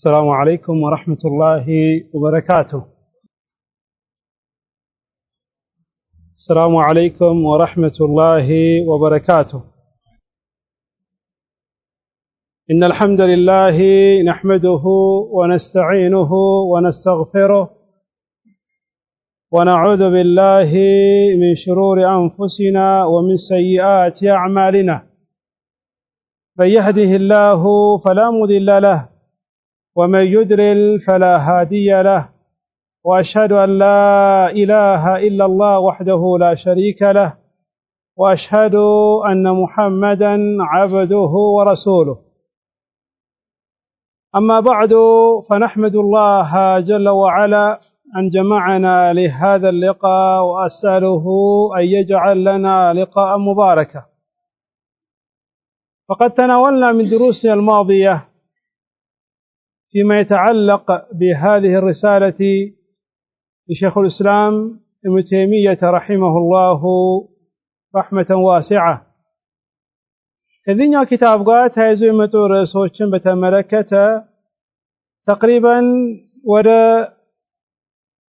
السلام عليكم ورحمة الله وبركاته. السلام عليكم ورحمة الله وبركاته. إن الحمد لله نحمده ونستعينه ونستغفره ونعوذ بالله من شرور أنفسنا ومن سيئات أعمالنا. من يهده الله فلا مضل له ومن يضلل فلا هادي له، وأشهد أن لا إله إلا الله وحده لا شريك له، وأشهد أن محمدا عبده ورسوله. أما بعد، فنحمد الله جل وعلا أن جمعنا لهذا اللقاء، وأسأله أن يجعل لنا لقاء مباركا. فقد تناولنا من دروسنا الماضية فيما يتعلق بهذه الرسالة لشيخ الإسلام ابن تيمية رحمه الله رحمة واسعة. كذلك كتاب قات هايزو متور سوچن بتملكته تقريبا ودا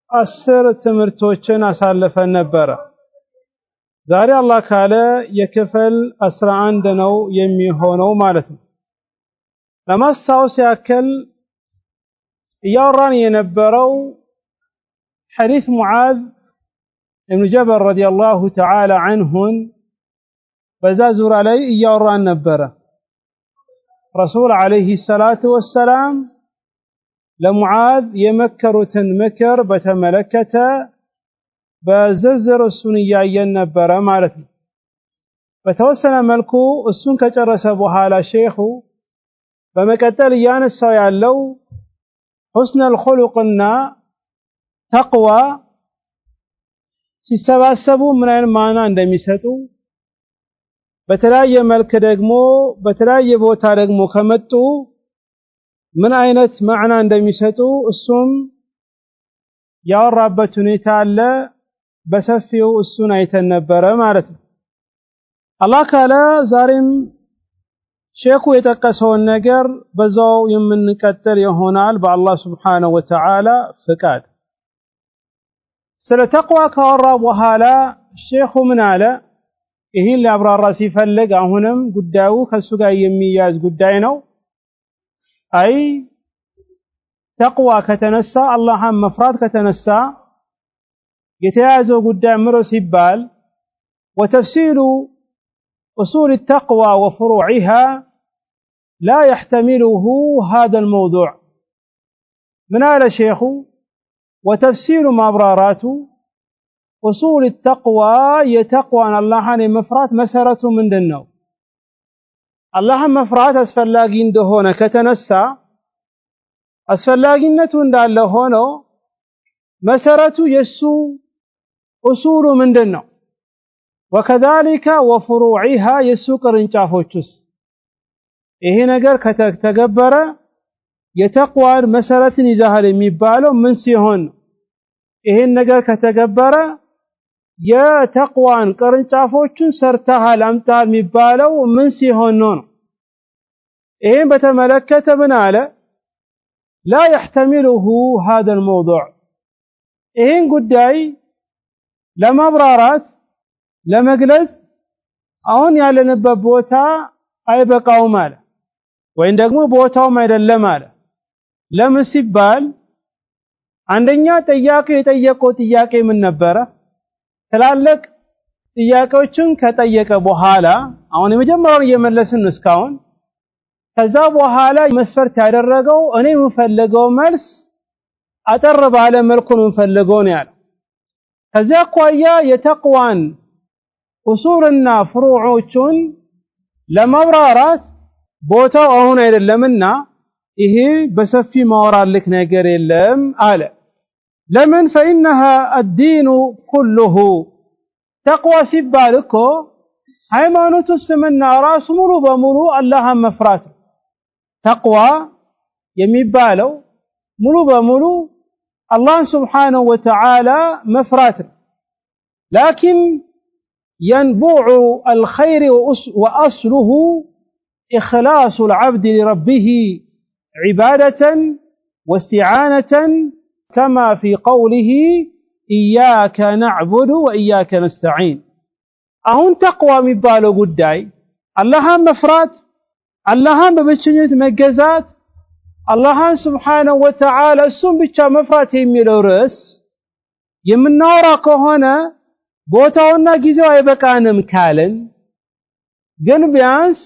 10 ትምህርቶችን አሳልፈን ነበር። ዛሬ አላህ ካለ የክፍል 11 ነው የሚሆነው ማለት ነው። ለማስታወስ ያክል እያወራን የነበረው ሐዲስ ሙዓዝ ኢብኑ ጀበል ረዲየላሁ ተዓላ ዐንሁን በዛ ዙሪያ ላይ እያወራን ነበር። ረሱል ዐለይሂ ሰላቱ ወሰላም ለሙዓዝ የመከሩትን ምክር በተመለከተ በዝርዝር እሱን እያየን ነበረ ማለት ነው። በተወሰነ መልኩ እሱን ከጨረሰ በኋላ ሼኹ በመቀጠል እያነሳው ያለው ሁስነል ኹሉቅና ተቅዋ ሲሰባሰቡ ምን አይነት ማዕና እንደሚሰጡ፣ በተለያየ መልክ ደግሞ በተለያየ ቦታ ደግሞ ከመጡ ምን አይነት ማዕና እንደሚሰጡ እሱም ያወራበት ሁኔታ አለ። በሰፊው እሱን አይተን ነበረ ማለት ነው። አላህ ካለ ዛሬም ሼኹ የጠቀሰውን ነገር በዛው የምንቀጥል ይሆናል በአላህ Subhanahu Wa Ta'ala ፍቃድ። ስለ ተቅዋ ካወራ በኋላ ሼኹ ምን አለ? ይህን ሊያብራራ ሲፈልግ አሁንም ጉዳዩ ከሱ ጋር የሚያዝ ጉዳይ ነው። አይ ተቅዋ ከተነሳ አላህን መፍራት ከተነሳ የተያዘው ጉዳይ ምሮ ሲባል وتفسير أصول التقوى وفروعها لا يحتمله هذا الموضوع. من على شيخ وتفسير مبررات أصول التقوى يتقوى أن الله مفرات مسارته من دنو الله مفرات أسفلاقين دهونا كتنسى أسفلاقين نتون دالله هونو مسارته يسو أصول من دنو وكذلك وفروعها يسو قرنچافوچس ይሄ ነገር ከተገበረ የተቅዋን መሰረትን ይዛሃል የሚባለው ምን ሲሆን ይሄን ነገር ከተገበረ የተቅዋን ቅርንጫፎቹን ሰርተሃል አምጣል የሚባለው ምን ሲሆን ነው? ይሄን በተመለከተ ምን አለ? لا يحتمله هذا الموضوع. ይሄን ጉዳይ ለማብራራት ለመግለጽ አሁን ያለንበት ቦታ አይበቃውም አለ። ወይም ደግሞ ቦታውም አይደለም አለ። ለምን ሲባል አንደኛ ጥያቄው የጠየቀው ጥያቄ ምን ነበረ? ትላልቅ ጥያቄዎችን ከጠየቀ በኋላ አሁን የመጀመሪያውን እየመለስን እስካሁን ከዛ በኋላ መስፈርት ያደረገው እኔ የምፈልገው መልስ አጠር ባለ መልኩ ነው የምፈልገው ነው ያለው። ከዛ አኳያ የተቅዋን ኡሱልና ፍሩዖቹን ለማብራራት ቦታው አሁን አይደለምና ይሄ በሰፊ ማወራልክ ነገር የለም አለ። ለምን فإنها الدين كله تقوى ሲባል እኮ ሃይማኖቱ ስምና ራሱ ሙሉ በሙሉ አላህን መፍራት። ተቅዋ የሚባለው ሙሉ በሙሉ አላህ Subhanahu Wa Ta'ala መፍራት። لكن ينبوع الخير وأصله إخلاص العبد لربه عبادة واستعانة كما في قوله إياك نعبد وإياك نستعين أهون تقوى مبالو قداي اللهم مفرات اللهم ببتشنيت مجزات اللهم سبحانه وتعالى السم بيتشا مفرات يميلو رأس يمنورا كهونا بوتاونا جيزو ايبقانم كالن ግን ቢያንስ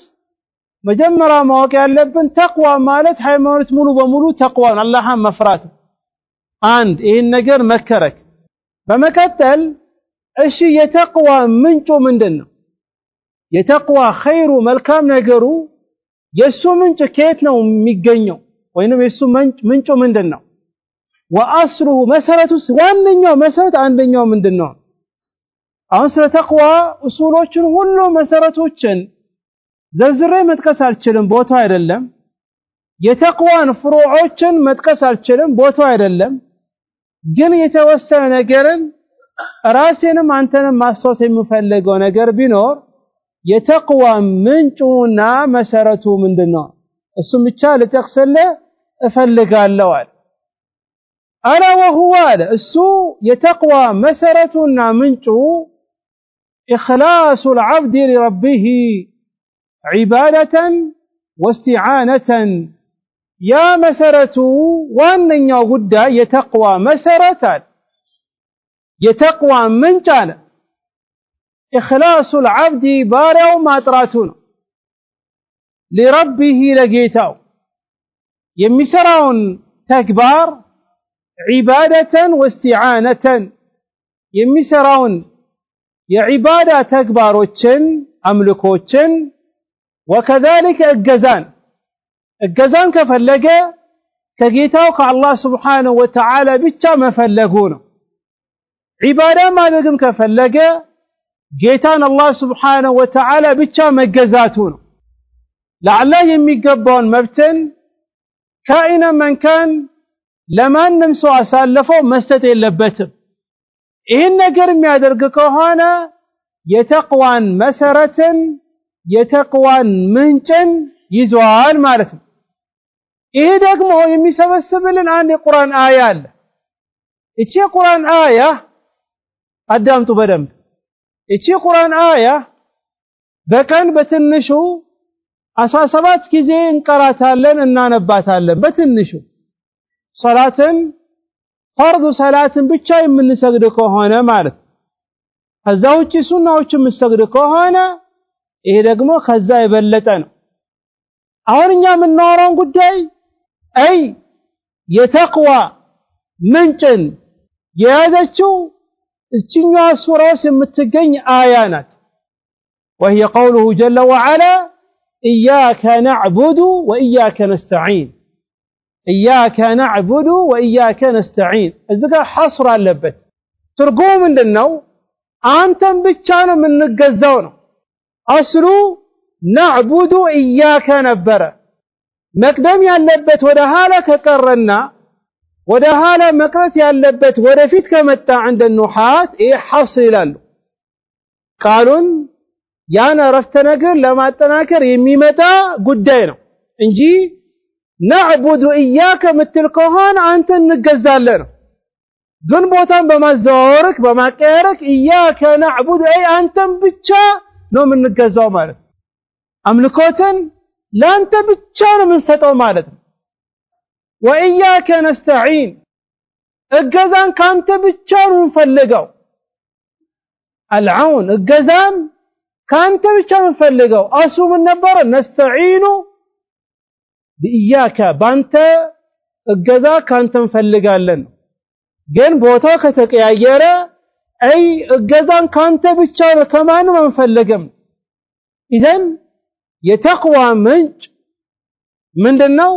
መጀመሪያ ማወቅ ያለብን ተቅዋ ማለት ሃይማኖት ሙሉ በሙሉ ተቅዋን አላህን መፍራት አንድ ይሄን ነገር መከረክ በመከተል እሺ የተቅዋ ምንጩ ምንድነው የተቅዋ ኸይሩ መልካም ነገሩ የሱ ምንጭ ከየት ነው የሚገኘው ወይንም የሱ ምንጩ ምንድነው ወአስሩሁ መሰረቱስ ዋነኛው መሰረት አንደኛው ምንድነው አሁን ስለ ተቅዋ ኡሱሎችን ሁሉ መሰረቶችን ዘርዝሬ መጥቀስ አልችልም ቦታው አይደለም የተቅዋን ፍሩዖችን መጥቀስ አልችልም ቦታው አይደለም ግን የተወሰነ ነገርን ራሴንም አንተንም ማስተዋወስ የምፈልገው ነገር ቢኖር የተቅዋ ምንጩና መሰረቱ ምንድነው እሱም ብቻ ልጠቅስልህ እፈልጋለሁ አላ ወሁዋ እሱ የተቅዋ መሰረቱና ምንጩ إخلاص العبد لربه عبادة واستعانة يا مسرته وأن يغد يتقوى مسرة يتقوى من كان إخلاص العبد بارع ما تراتون لربه لقيته يمسرون تكبار عبادة واستعانة يمسرون የዒባዳ ተግባሮችን አምልኮችን ወከذلك እገዛን ከፈለገ ከጌታው ከአላህ Subhanahu Wa Ta'ala ብቻ መፈለጉ ነው ዒባዳ ማድረግም ከፈለገ ጌታን አላህ Subhanahu Wa Ta'ala ብቻ መገዛቱ ነው ለአላህ የሚገባውን መብትን ካኢነ መንካን ለማንም ሰው አሳልፈው መስጠት የለበትም ይህን ነገር የሚያደርግ ከሆነ የተቅዋን መሰረትን የተቅዋን ምንጭን ይዟል ማለት ነው ይሄ ደግሞ የሚሰበስብልን አንድ የቁርአን አያ አለ እቺ የቁርአን አያ አዳምጡ በደንብ እቺ የቁርአን አያ በቀን በትንሹ 17 ጊዜ እንቀራታለን እናነባታለን በትንሹ ሶላትን ፈርዱ ሰላትን ብቻ የምንሰግድ ከሆነ ማለት ከዛ ውጪ ሱናዎችን የምንሰግድ ከሆነ ይሄ ደግሞ ከዛ የበለጠ ነው አሁን እኛ የምናወራው ጉዳይ አይ የተቅዋ ምንጭን የያዘችው እቺኛው ሱራ ውስጥ የምትገኝ አያ ናት وهي قوله جل وعلا إياك نعبد وإياك نستعين إياك نعبد وإياك نستعين إذا حصر اللبت ترقوم من النو أنتم بتشان من الجزون أصلوا نعبد إياك نبرة مقدم ياللبت ودهالك قرنا ودهالا مقرت ياللبت ودفيت كمتا عند النحات إيه حصر له قالون يانا رفتناكر لما تناكر يميمتا قدينا انجي نعبد إياك مثل كهان أنت نجزالنا دون بوتان بمزورك بمكارك إياك نعبد أي أنت بتشا نو من نجزاو مالك أملكوتن لا أنت بتشا من ستو مالك وإياك نستعين الجزان كانت بتشا من فلقو العون الجزان كانت بتشا من فلقو أسو من نبر نستعينو بإياك بانت እገዛ ካንተ እንፈልጋለን ግን ቦታው ከተቀያየረ አይ እገዛን ካንተ ብቻ ነው ከማንም አንፈልግም ኢዘን የተቅዋ ምንጭ ምንድነው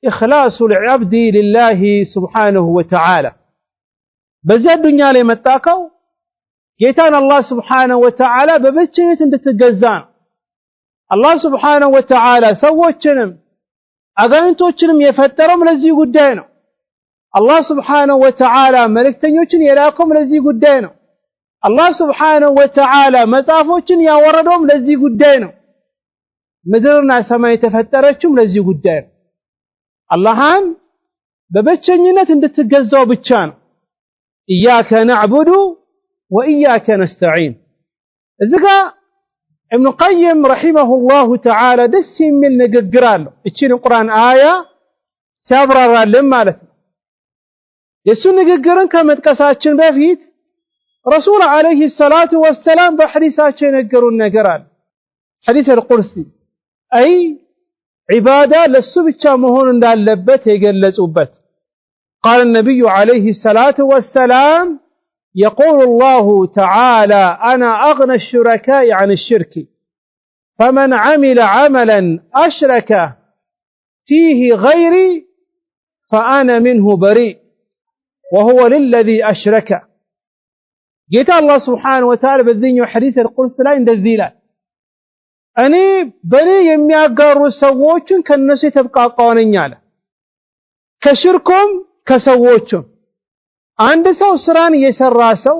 إخلاص العبد لله سبحانه وتعالى በዚያ ዱንያ ላይ መጣከው ጌታን አላህ Subhanahu Wa Ta'ala በብቸኝነት እንድትገዛ አላህ Subhanahu Wa Ta'ala ሰዎችንም አጋንንቶችንም የፈጠረው ለዚህ ጉዳይ ነው አላህ Subhanahu Wa Ta'ala መልእክተኞችን የላከው ለዚህ ጉዳይ ነው አላህ Subhanahu Wa Ta'ala መጽሐፎችን ያወረደው ለዚህ ጉዳይ ነው ምድርና ሰማይ የተፈጠረችው ለዚህ ጉዳይ ነው አላህን በብቸኝነት እንድትገዛው ብቻ ነው إياك نعبد وإياك نستعين እዚጋ ابن القيم رحمه الله تعالى ደስ የሚል ንግግር አለው እቺን ቁርአን አያ ሲያብራራልን ማለት ነው የሱ ንግግርን ከመጥቀሳችን በፊት ረሱል አለይሂ ሰላቱ ወሰላም በሐዲሳቸው የነገሩን ነገር አለ ሐዲስ አልቁርሲ አይ ዒባዳ ለሱ ብቻ መሆን እንዳለበት የገለጹበት قال النبي عليه الصلاة والسلام يقول الله تعالى أنا أغنى الشركاء عن الشرك فمن عمل عملا أشرك فيه غيري فأنا منه بريء وهو للذي أشرك جيت الله سبحانه وتعالى بالذين حديث القدس لا يندذي لا أني بني يمياقروا سووچن كالنسي تبقى قوانين يالا كشركم كسووچن عند سو سران يسرى سو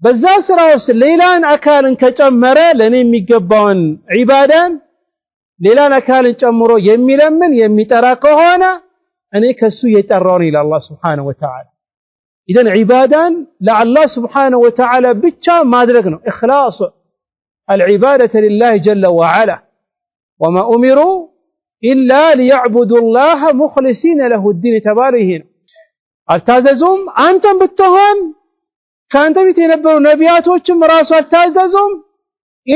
بزا سراوس ليلان أكالن كجمرة لني ميقبان عبادان ليلان أكالن جمرو يمي لمن يمي تراكو هنا أني كسو يتروني لله سبحانه وتعالى إذن عبادان لع الله سبحانه وتعالى بيتشا ما درقنا إخلاص العبادة لله جل وعلا وما أمروا إلا ليعبدوا الله مخلصين له الدين تبارهين التاززهم أنتم بالتهان كانت بيتنبروا نبياتهم راسوا التاززهم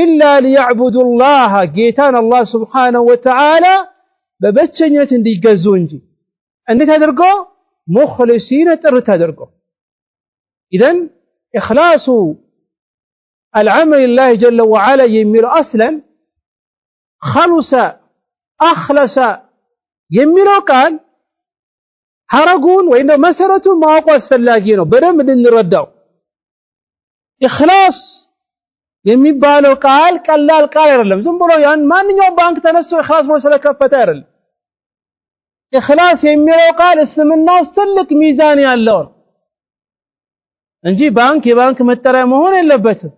إلا ليعبدوا الله جيتان الله سبحانه وتعالى ببتشنية دي قزونجي أنت تدرقوا مخلصين تدرقوا إذن إخلاص العمل لله جل وعلا يميل أصلا خلص أخلص يميلو قال حرقون وإنه مسرة ما أقوى أسفلاقين برم من نردو إخلاص يميبالو قال كاللال قال يرلم زنبرو يعني ما نيو بانك تنسو إخلاص موسى كفة يرلم إخلاص يميلو قال اسم الناس تلك ميزاني اللون እንጂ ባንክ የባንክ መጠሪያ መሆን የለበትም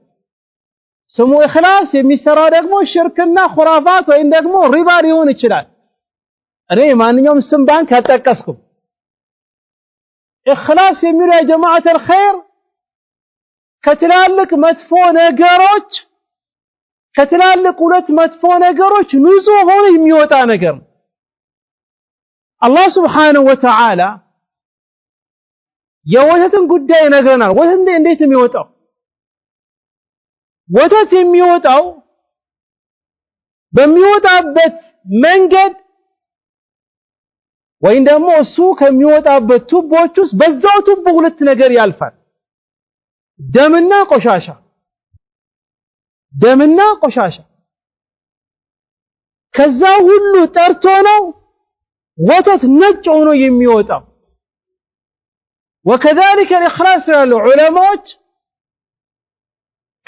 ስሙ ኢኽላስ የሚሰራው ደግሞ ሽርክና ኹራፋት ወይም ደግሞ ሪባ ሊሆን ይችላል እኔ ማንኛውም ስም ባንክ አልጠቀስኩም ኢኽላስ የሚለው የጀማዓት الخير ከትላልቅ መጥፎ ነገሮች ከትላልቅ ሁለት መጥፎ ነገሮች ንጹህ ሆኖ የሚወጣ ነገር አላህ Subhanahu Wa Ta'ala የወተትን ጉዳይ ነገርናል ወተት እንዴት የሚወጣው ወተት የሚወጣው በሚወጣበት መንገድ ወይም ደግሞ እሱ ከሚወጣበት ቱቦች ውስጥ በዛው ቱቦ ሁለት ነገር ያልፋል ደምና ቆሻሻ ከዛ ሁሉ ጠርቶ ነው ወተት ነጭ ሆኖ የሚወጣው وكذلك الإخلاص للعلماء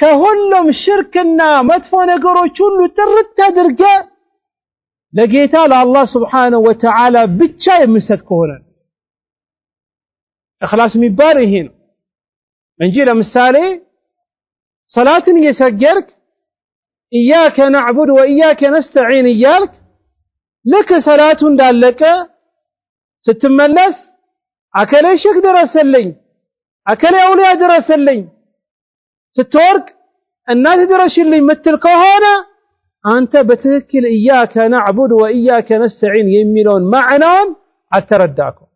كهلم شركنا مدفو نقروش هلو ترد درقا لقيتا الله سبحانه وتعالى بتشاي مستكونا إخلاص مبارهين من جيل مثالي صلاة يسجرك إياك نعبد وإياك نستعين إياك لك صلاة دالك ستملس أكلي شك درسلين أكلي أولي درسلين ستورك الناس درسلين مثل كهانا أنت بتذكر إياك نعبد وإياك نستعين يميلون معنا أترداكم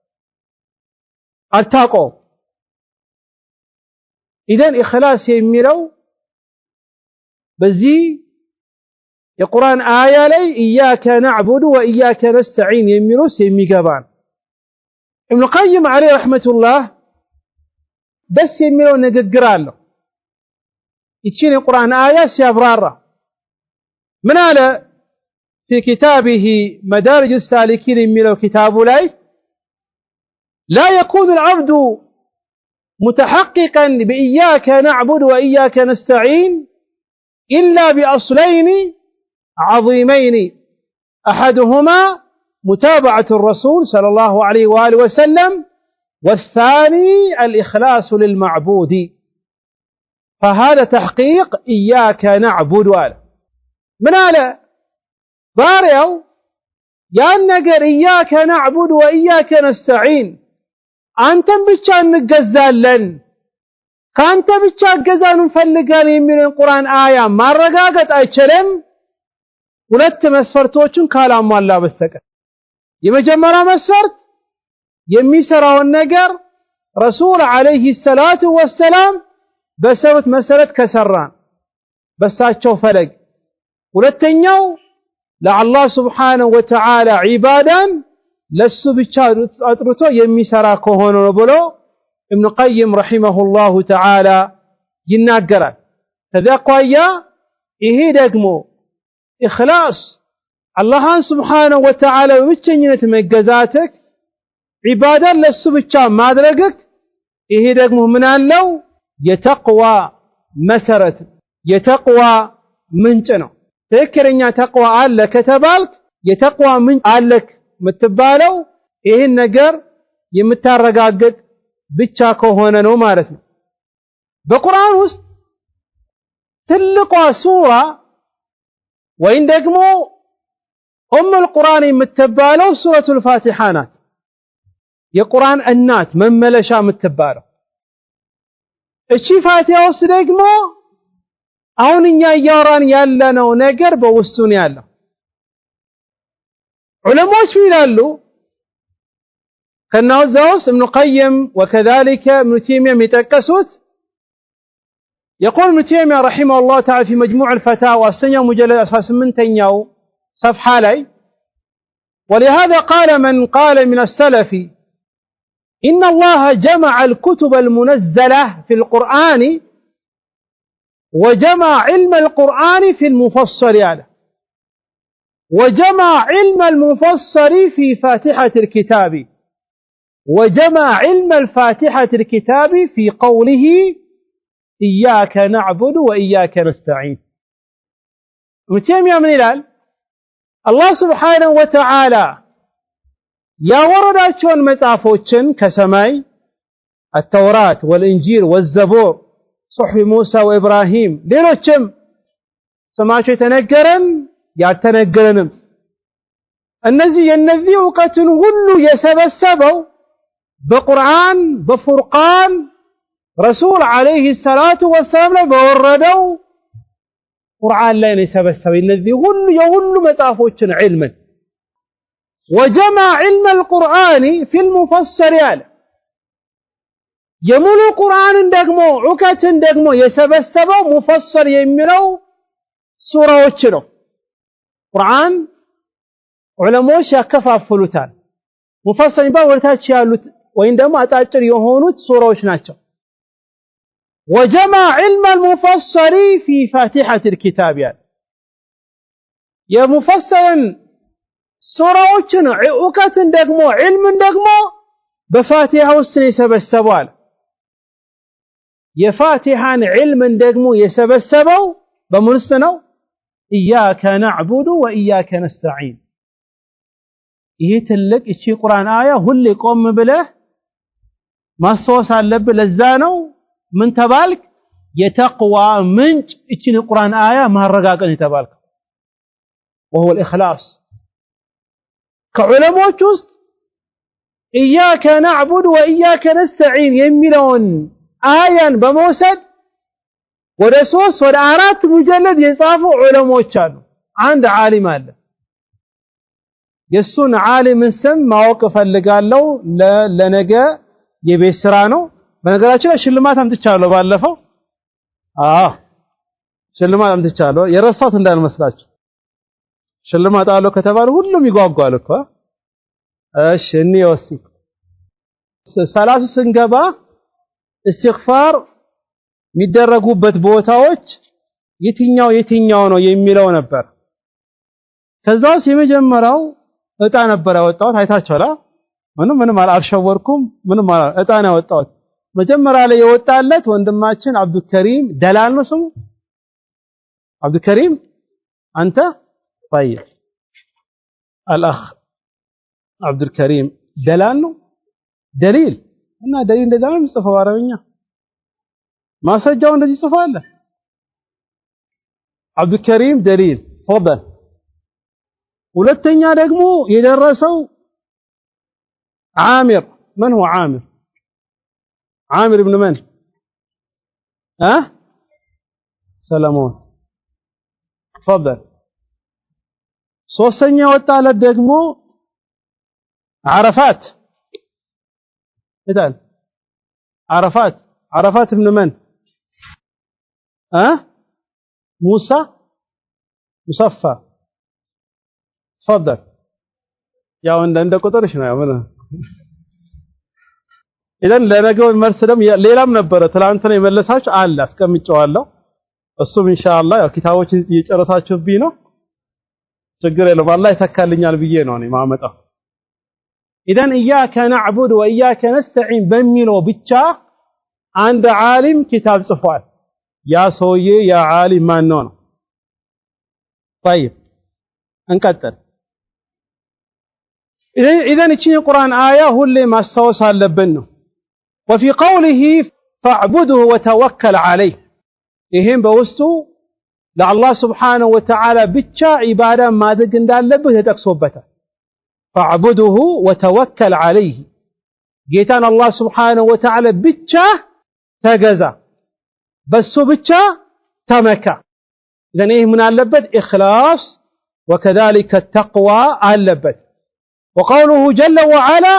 أتاقوا إذن إخلاص يميلو بزي القرآن آية لي إياك نعبد وإياك نستعين يميلو سيمي قبان ابن القيم عليه رحمة الله بس يميلو نقران له يتشين القرآن آية سيبرارة من هذا في كتابه مدارج السالكين يميلو كتاب لي لا يكون العبد متحققا بإياك نعبد وإياك نستعين إلا بأصلين عظيمين أحدهما متابعة الرسول صلى الله عليه وآله وسلم والثاني الإخلاص للمعبود فهذا تحقيق إياك نعبد من هذا باريو ያን ነገር ኢያከ ነዕቡድ ወኢያከ ነስተዒን አንተን ብቻ እንገዛለን ካንተ ብቻ እገዛን እንፈልጋለን የሚለውን ቁርአን አያ ማረጋገጥ አይችልም ሁለት መስፈርቶችን ካላሟላ በስተቀር የመጀመሪያ መስፈርት የሚሰራውን ነገር ረሱል አለይሂ ሰላቱ ወሰላም በሰሩት መሰረት ከሰራን በሳቸው ፈለግ ሁለተኛው ለአላህ ስብሓነሁ ወተዓላ ዒባዳን ለሱ ብቻ አጥርቶ የሚሰራ ከሆነ ነው ብሎ ኢብኑ ቀይም ረሂመሁላሁ ተዓላ ይናገራል ከዚያ አኳያ ይሄ ደግሞ ኢኽላስ አላህን ስብሓነሁ ወተዓላ በብቸኝነት መገዛትህ ዒባዳን ለሱ ብቻ ማድረግህ ይሄ ደግሞ ምን አለው የተቅዋ መሰረት የተቅዋ ምንጭ ነው ትክክለኛ ተቅዋ አለ ከተባልክ የተቅዋ ምንጭ አለክ የምትባለው ይህን ነገር የምታረጋግጥ ብቻ ከሆነ ነው ማለት ነው በቁርአን ውስጥ ትልቋ ሱራ ወይም ደግሞ ኡሙል ቁርአን የምትባለው ሱረቱል ፋቲሃ ናት የቁርአን እናት መመለሻ የምትባለው እቺ ፋቲሃ ውስጥ ደግሞ አሁን እኛ እያወራን ያለነው ነገር በውስጡ ነው ያለው ዑለሞች ይላሉ ከናውዛውስ ኢብኑ ቀይም ወከذلك ኢብኑ ተይሚያ የሚጠቀሱት يقول ابن تيمية رحمه الله تعالى في مجموع الفتاوى السنة مجلد 18 صفحة لي ولهذا قال من قال من السلف إن الله جمع الكتب المنزلة في القرآن وجمع علم القرآن في المفصل يعني وجمع علم المفصل في فاتحة الكتاب وجمع علم الفاتحة الكتاب في قوله إياك نعبد وإياك نستعين وتيمية من الآن الله سبحانه وتعالى يا ورداتشون متعفوتشن كسماي التوراة والإنجيل والزبور صحف موسى وإبراهيم ليلوتشم سماچو يتنقرن يتنقرنم النزي النذي وقتن هلو يسبسبو بقرآن بفرقان رسول عليه الصلاة والسلام بوردو قرآن لا يسبسب النذي هلو يهلو متعفوتشن علما وجمع علم القرآن في المفسر يعني የሙሉ ቁርአንን ደግሞ ዑከትን ደግሞ የሰበሰበው ሙፈሰር የሚለው ሱራዎች ነው ቁርአን ዑለሞች ያከፋፍሉታል ሙፈሰር ይባል ወልታች ያሉት ወይም ደግሞ አጣጭር የሆኑት ሱራዎች ናቸው وجمع علم المفسر في فاتحة الكتاب يعني የሙፈሰርን ሱራዎችን ዑከትን ደግሞ ዒልምን ደግሞ በፋቲሃ ውስጥ የሰበሰበዋል የፋቲሃን ዒልምን ደግሞ የሰበሰበው በምን ውስጥ ነው ኢያከ ነዕቡዱ ወኢያከ ነስተዒን ይሄ ትልቅ እቺ ቁርአን አያ ሁሌ ቆም ብለህ ማስታወስ አለብህ ለዛ ነው ምን ተባልክ የተቅዋ ምንጭ እቺን ቁርአን አያ ማረጋገጥ ተባልክ وهو الإخلاص ከዑለሞች ውስጥ ኢያከ ነዕቡድ ወኢያከ ነስተዒን የሚለውን አያን በመውሰድ ወደ 3 ወደ 4 ሙጀለድ የጻፉ ዑለሞች አሉ አንድ ዓሊም አለ የሱን ዓሊም ስም ማወቅ ፈልጋለሁ ለነገ የቤት ስራ ነው በነገራችን ላይ ሽልማት አምጥቻለሁ ባለፈው ሽልማት አምጥቻለሁ የረሳሁት እንዳልመስላችሁ ሽልማት አለው ከተባለ ሁሉም ይጓጓል እኮ እሺ እንየውስ ሰላቱ ስንገባ استغفار የሚደረጉበት ቦታዎች የትኛው ነው የሚለው ነበር ከዛስ የመጀመሪያው እጣ ነበር ያወጣው አይታችኋላ ምንም አልሸወርኩም ምንም እጣ ነው ያወጣው መጀመሪያ ላይ የወጣለት ወንድማችን አብዱልከሪም ደላል ነው ስሙ አብዱልከሪም አንተ طيب الاخ አብዱልከሪም ደላል ነው ደሊል እና ደሊል እንደዛ ነው የሚጽፈው አረብኛ ማስረጃው እንደዚህ ጽፏል አብዱልከሪም ደሊል ተፈضل ሁለተኛ ደግሞ የደረሰው عامر من هو عامر عامر ابن من سلمون تفضل ሶስተኛ ወጣለት ደግሞ عرفات إذن عرفات ابن من موسى مصفى تفضل ያው እንደ ቁጥርሽ ነው ያው إذن ለነገው መልስደም ሌላም ነበረ ትላንት ነው የመለሳችሁ አለ አስቀምጨዋለሁ እሱም ኢንሻአላህ ያው ኪታቦችን እየጨረሳችሁብኝ ነው ችግር የለም አላህ ይተካልኛል ብዬ ነው እኔ ማመጣው إذن إياك نعبد وإياك نستعين በሚለው ብቻ አንድ ዓሊም ኪታብ ጽፏል ያ ሰውዬ ያ ዓሊም ማን ነው طيب እንቀጥል إذن እቺ የቁርአን አያ ሁሌ ማስታወስ አለብን ነው وفي قوله فاعبده وتوكل عليه ይሄን በውስጡ ለአላህ Subhanahu Wa Ta'ala ብቻ ኢባዳ ማድረግ እንዳለበት ተጠቅሶበታል فاعبده وتوكل عليه ጌታን አላህ Subhanahu Wa Ta'ala ብቻ ተገዛ በሱ ብቻ ተመካ إذن ይሄ ምን አለበት إخلاص وكذلك التقوى አለበት وقوله جل وعلا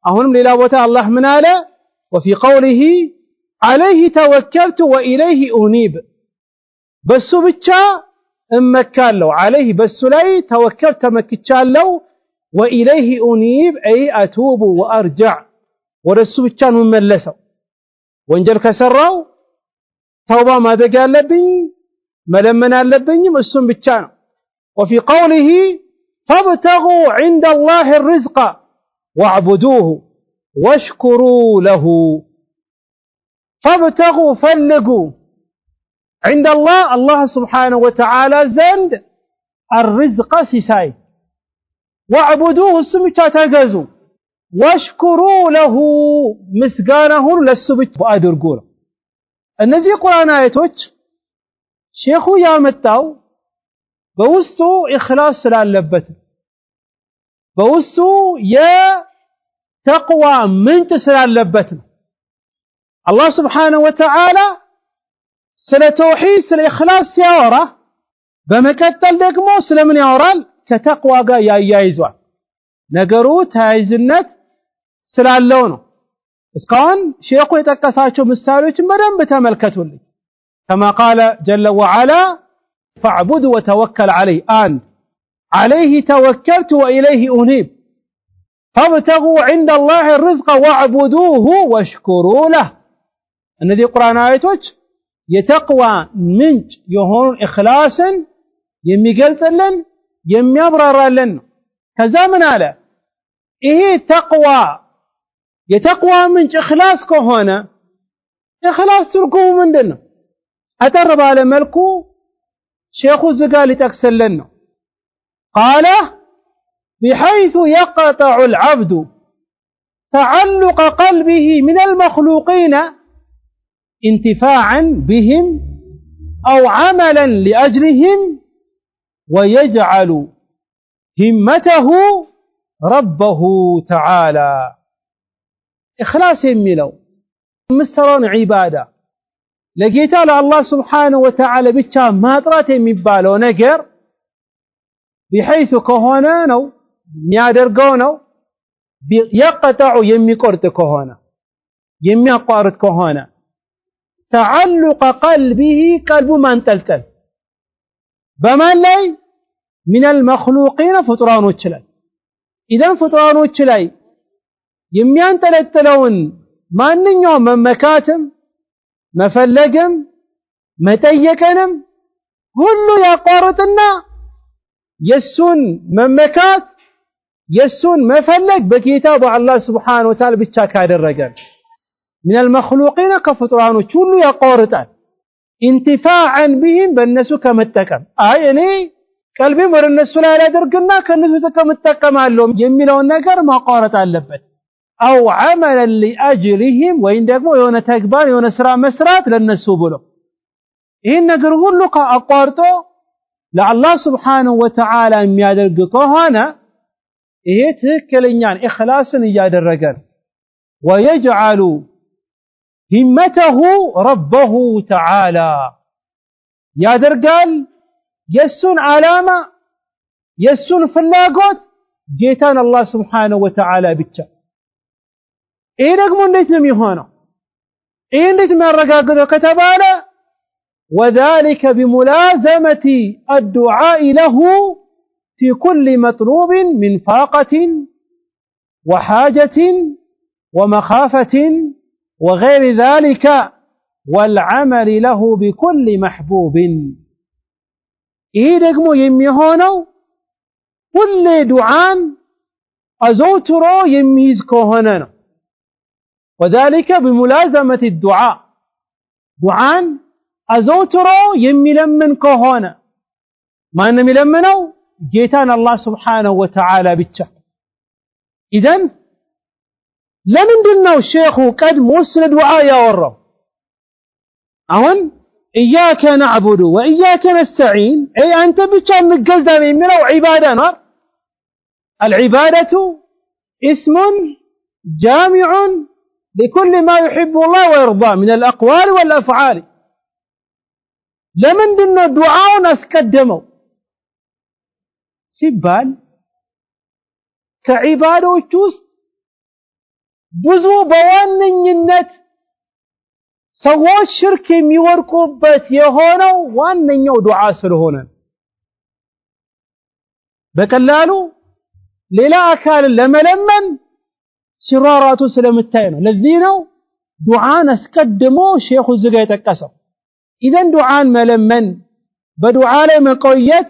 أهونم للا بوتا الله من آله وفي قوله عليه توكلت وإليه أنيب بسو بچا امكان له عليه بسو لي توكلت مكتشان له وإليه أنيب أي أتوب وأرجع ورسو بچا مملسو وانجل كسراو توبة ماذا قال لبن ملمنا لبن مسون بچا وفي قوله فابتغوا عند الله الرزق واعبدوه واشكروا له فابتغوا فلقوا عند الله سبحانه وتعالى زند الرزق سيساي واعبدوه السمكة تغزوا واشكروا له مسقانه للسبت وادرقوا له النزي قرآن آياتوች ሼኹ ያመጣው በውስጡ ኢኽላስ ስላለበት በውስጡ የተቅዋ ምንጭ ስላለበት ነው አላህ Subhanahu Wa Ta'ala ስለ ተውሂድ ስለ ኢኽላስ ሲያወራ በመቀጠል ደግሞ ስለምን ያወራል ከተቅዋ ጋር ያያይዟል ነገሩ ተያይዝነት ስላለው ነው እስካሁን ሼኹ የጠቀሳቸው ምሳሌዎችን በደንብ ተመልከቱልኝ كما قال جل وعلا فاعبد وتوكل عليه توكلت وإليه أنيب فابتغوا عند الله الرزق واعبدوه واشكروا له الذي قرآن آياتوች የተቅዋ ምንጭ የሆኑ ኢኽላስን የሚገልጽልን የሚያብራራልን ከዛ ምን አለ ይሄ ተቅዋ የተቅዋ ምንጭ ኢኽላስ ከሆነ ኢኽላስ ትርጉሙ ምንድነው አጠር ባለ መልኩ ሼኹ ዝጋል ይጠቅስልን ነው قال بحيث يقطع العبد تعلق قلبه من المخلوقين انتفاعا بهم أو عملا لأجلهم ويجعل همته ربه تعالى إخلاص يميلو مسترون عبادة لقيت على الله سبحانه وتعالى بيتشا ما طرات يميبالو نقر بحيث كهونا نو ميادرقو نو يقطع يمي قرط كهونا يمي قارط كهونا تعلق قلبه قلب من تلتل بمن لي من المخلوقين فطرانوች ላይ إذن فطرانوች ላይ የሚያንጠለጥለውን ማንኛውም መመካትም መፈለግም መጠየቅንም ሁሉ ያቋርጥና የሱን መመካት የሱን መፈለግ በጌታ በአላህ Subhanahu Wa Ta'ala ብቻ ካደረገ من المخلوقين كفطرانوች ሁሉ ያቋርጣል انتفاعا بهم በእነሱ ከመጠቀም እኔ ቀልቤን ወደ እነሱ ላይ አድርግና ከነሱ ተከመጠቀማለሁ የሚለውን ነገር ማቋረጥ አለበት أو عملا لأجلهم ወይም ደግሞ የሆነ ተግባር የሆነ ስራ መስራት ለነሱ ብሎ ይሄን ነገር ሁሉ አቋርጦ ለአላህ ስብሓንሁ ወተዓላ የሚያደርግ ከሆነ ይሄ ትክክለኛን ኢኽላስን እያደረገ ነው። ወየጅዓሉ ሂመተሁ ረበሁ ተዓላ ያደርጋል የሱን ዓላማ የሱን ፍላጎት ጌታን አላህ ስብሓንሁ ወተዓላ ብቻ። ይሄ ደግሞ እንዴት ነው የሚሆነው? ይሄ እንዴት የሚያረጋግጠው ከተባለ وذلك بملازمة الدعاء له في كل مطلوب من فاقة وحاجة ومخافة وغير ذلك والعمل له بكل محبوب. إيه دقمو يميهونو كل دعاء أزوترو يميز كوهنانو. وذلك بملازمة الدعاء دعاء أزوترو يميلمن كوهونا ما أنم يلمنو جيتان الله سبحانه وتعالى بيتشا. إذن لمن دنو الشيخ قد موصل دعاء يا ورو أهون إياك نعبد وإياك نستعين أي أنت بيتشا مقزا يميلو عبادة نار. العبادة اسم جامع لكل ما يحب الله ويرضاه من الأقوال والأفعال. لمن دنو دعاء أسكدمو ሲባል ከዒባዳዎች ውስጥ ብዙ በዋነኝነት ሰዎች ሽርክ የሚወርቁበት የሆነው ዋነኛው ዱዓ ስለሆነ በቀላሉ ሌላ አካል ለመለመን ሲራራቱ ስለምታይ ነው። ለዚህ ነው ዱዓን አስቀድሞ ሼኹ ዝጋ የጠቀሰው። ኢዘን ዱዓን መለመን በዱዓ ላይ መቆየት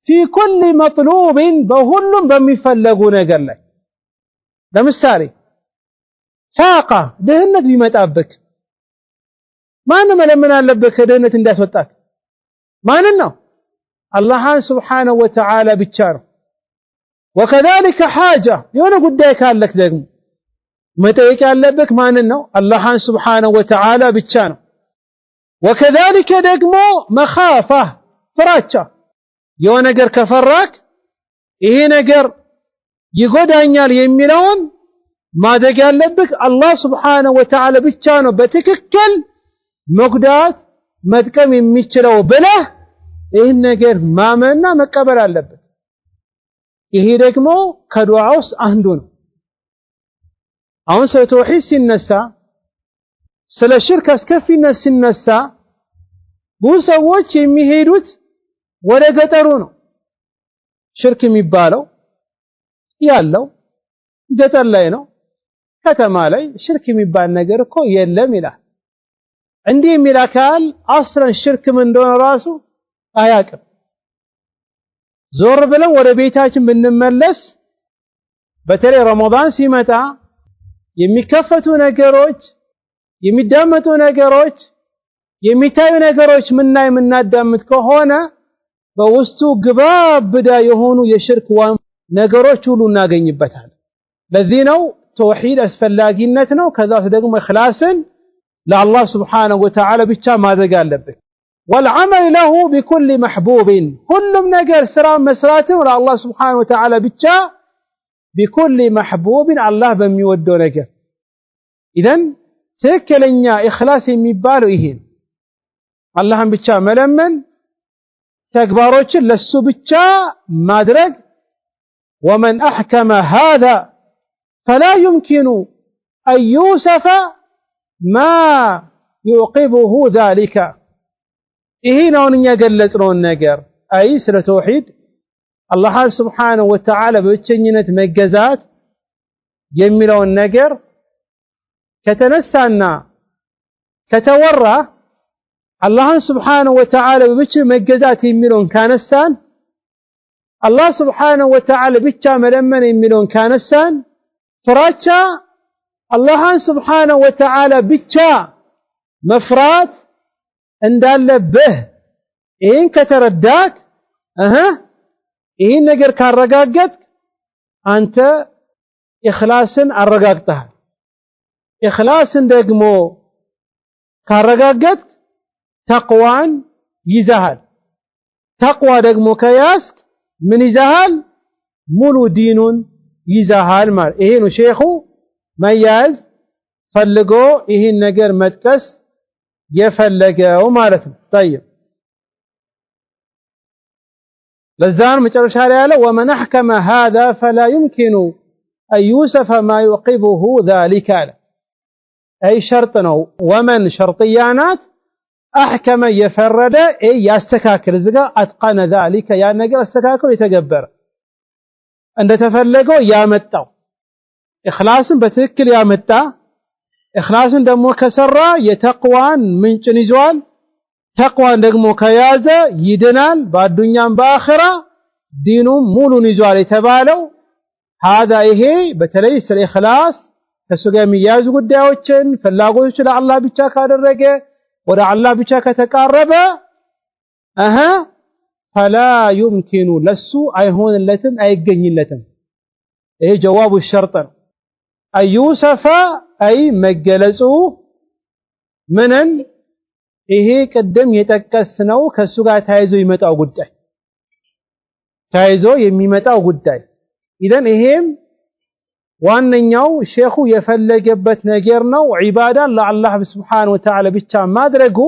في كل مطلوب بهلم بمفلقو نجر لك. لمثالي فاقة دهنت بمتابك ما نما لمن لبك دهنت انداس وطاك ما ننو الله سبحانه وتعالى بتشار. وكذلك حاجة يونا قدائك لك دقم متى كان لبك ما ننو الله سبحانه وتعالى بتشار. وكذلك دقمو مخافة فراتشا የሆነ ነገር ከፈራክ ይሄ ነገር ይጎዳኛል የሚለውን ማድረግ ያለብክ አላህ Subhanahu Wa Ta'ala ብቻ ነው በትክክል መጉዳት መጥቀም የሚችለው ብለህ ይሄን ነገር ማመንና መቀበል አለበት። ይሄ ደግሞ ከዱዓ ውስጥ አንዱ ነው። አሁን ስለ ተውሂድ ሲነሳ ስለ ሽርክ አስከፊነት ሲነሳ ብዙ ሰዎች የሚሄዱት ወደ ገጠሩ ነው። ሽርክ የሚባለው ያለው ገጠር ላይ ነው። ከተማ ላይ ሽርክ የሚባል ነገር እኮ የለም ይላል። እንዲህ የሚል አካል አስረን ሽርክ ምን እንደሆነ ራሱ አያውቅም። ዞር ብለን ወደ ቤታችን ብንመለስ በተለይ ረመዳን ሲመጣ የሚከፈቱ ነገሮች የሚዳመጡ ነገሮች የሚታዩ ነገሮች ምናይ ምናዳምጥ ከሆነ በውስጡ ግባብዳ የሆኑ የሽርክ ነገሮች ሁሉ እናገኝበታል። ለዚህ ነው ተውሂድ አስፈላጊነት ነው። ከዛ ደግሞ ኢኽላስን ለአላህ Subhanahu Wa Ta'ala ብቻ ማድረግ አለበት። والعمل له بكل محبوب ሁሉም ነገር ስራ መስራትን ለአላህ Subhanahu Wa Ta'ala ብቻ بكل محبوب አላህ በሚወደው ነገር። ኢዘን ትክክለኛ ኢኽላስ የሚባለው ይሄ አላህን ብቻ መለመን ተግባሮችን ለሱ ብቻ ማድረግ ومن أحكم هذا فلا يمكن أن يوصف ما يعقبه ذلك. ይሄ ነው እኛ ገለጽነው ነገር አይ ስለ ተውሂድ አላህ Subhanahu Wa Ta'ala በብቸኝነት መገዛት የሚለውን ነገር ከተነሳና ከተወራ الله سبحانه وتعالى ببچ مجزات يميلون كانسان الله سبحانه وتعالى بچا ملمن يميلون كانسان فراتشا الله سبحانه وتعالى بچا مفرات اندال به إن كترداك إن نجر كاررقاقت أنت إخلاصا الرقاقتها إخلاصا دقمو كاررقاقت ተቅዋን ይዘሃል። ተቅዋ ደግሞ ከያዝክ ምን ይዘሃል ሙሉ ዲኑን ይዘሃል ማለት ይሄ ነው ሼኹ መያዝ ፈልጎ ይሄን ነገር መጥቀስ የፈለገው ማለት ነው طيب ለዛን መጨረሻ ላይ ያለ ومن احكم هذا فلا يمكن ان يوصف ما يعقبه ذلك اي شرط ነው ومن شرطيانات احكم يفرد اي ያስተካክል ዝጋ اتقن ذلك ያ ነገር አስተካክሎ የተገበረ እንደተፈለገው ያመጣው ኢኽላስን በትክክል ያመጣ ኢኽላስን ደግሞ ከሰራ የተቅዋን ምንጭን ይዟል ተቅዋን ደግሞ ከያዘ ይድናል በአዱኛም በአኺራ ዲኑም ሙሉን ይዟል የተባለው هذا ይሄ በተለይ ስለ ኢኽላስ ከሱ ጋር የሚያዙ ጉዳዮችን ፍላጎቶች ለአላህ ብቻ ካደረገ ወደ አላህ ብቻ ከተቃረበ فلا يمكن ለሱ አይሆንለትም አይገኝለትም ይሄ ጀዋቡ ሸርጥ ነው አዩሰፈ አይ መገለጹ ምንን ይሄ ቀደም የጠቀስነው ከሱ ጋር ተያይዞ የሚመጣው ጉዳይ ኢደን ይሄም ዋነኛው ሼኹ የፈለገበት ነገር ነው ዒባዳን ለአላህ Subhanahu Wa Ta'ala ብቻ ማድረጉ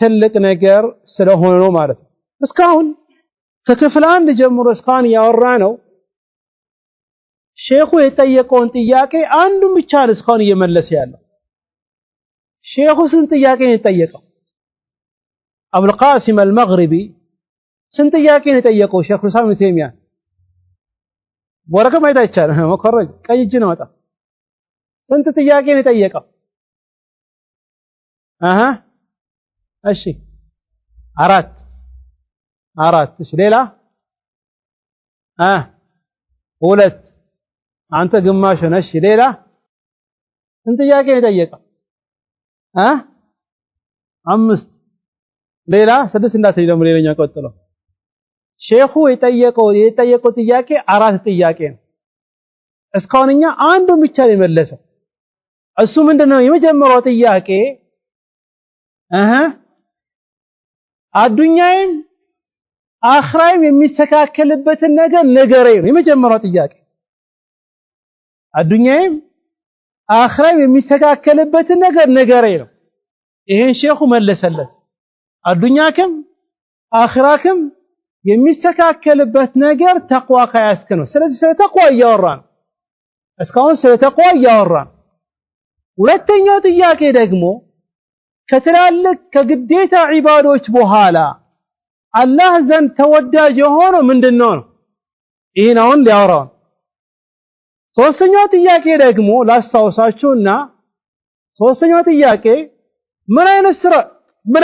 ትልቅ ነገር ስለሆነ ነው ማለት ነው እስካሁን ከክፍል 1 ጀምሮ እስካሁን ያወራ ነው ሼኹ የጠየቀውን ጥያቄ አንዱን ብቻ ነው እስካሁን እየመለሰ ያለው ሼኹ ስንት ጥያቄ ነው የጠየቀው አቡል ቃሲም አልመግሪቢ ስንት ጥያቄ ነው የጠየቀው ሼኹ ሳሚ ተይሚያ ወረቀ ማይታ ይቻላል መኮረጅ ቀይ እጅ ነው ወጣ ስንት ጥያቄ ነው የጠየቀው እሺ አራት እሺ ሌላ ሁለት አንተ ግማሽ ነሽ ሌላ ስንት ጥያቄ ነው የጠየቀው አምስት ሌላ ስድስት እንዳትይ ደግሞ ሌላኛ ቀጥለው ሼኹ የጠየቀው ጥያቄ አራት ጥያቄ ነው እስካሁንኛ አንዱን ብቻ ነው የመለሰው እሱ ምንድነው የመጀመሪያው ጥያቄ አዱኛዬም አኽራይም የሚስተካከልበትን ነገር ንገረኝ ነው የመጀመሪያው ጥያቄ አዱኛዬም አኽራይም የሚስተካከልበትን ነገር ንገረኝ ነው ይሄን ሼኹ መለሰለት አዱኛክም አኽራክም የሚስተካከልበት ነገር ተቅዋ ካያስከ ነው ስለዚህ ስለ ተቅዋ እያወራን እስካሁን ስለ ተቅዋ እያወራን ሁለተኛው ጥያቄ ደግሞ ከትላልቅ ከግዴታ ዒባዶች በኋላ አላህ ዘንድ ተወዳጅ የሆነው ምንድነው ነው ይሄን አሁን ሊያወራው ሶስተኛው ጥያቄ ደግሞ ላስታውሳችሁና ሶስተኛው ጥያቄ ምን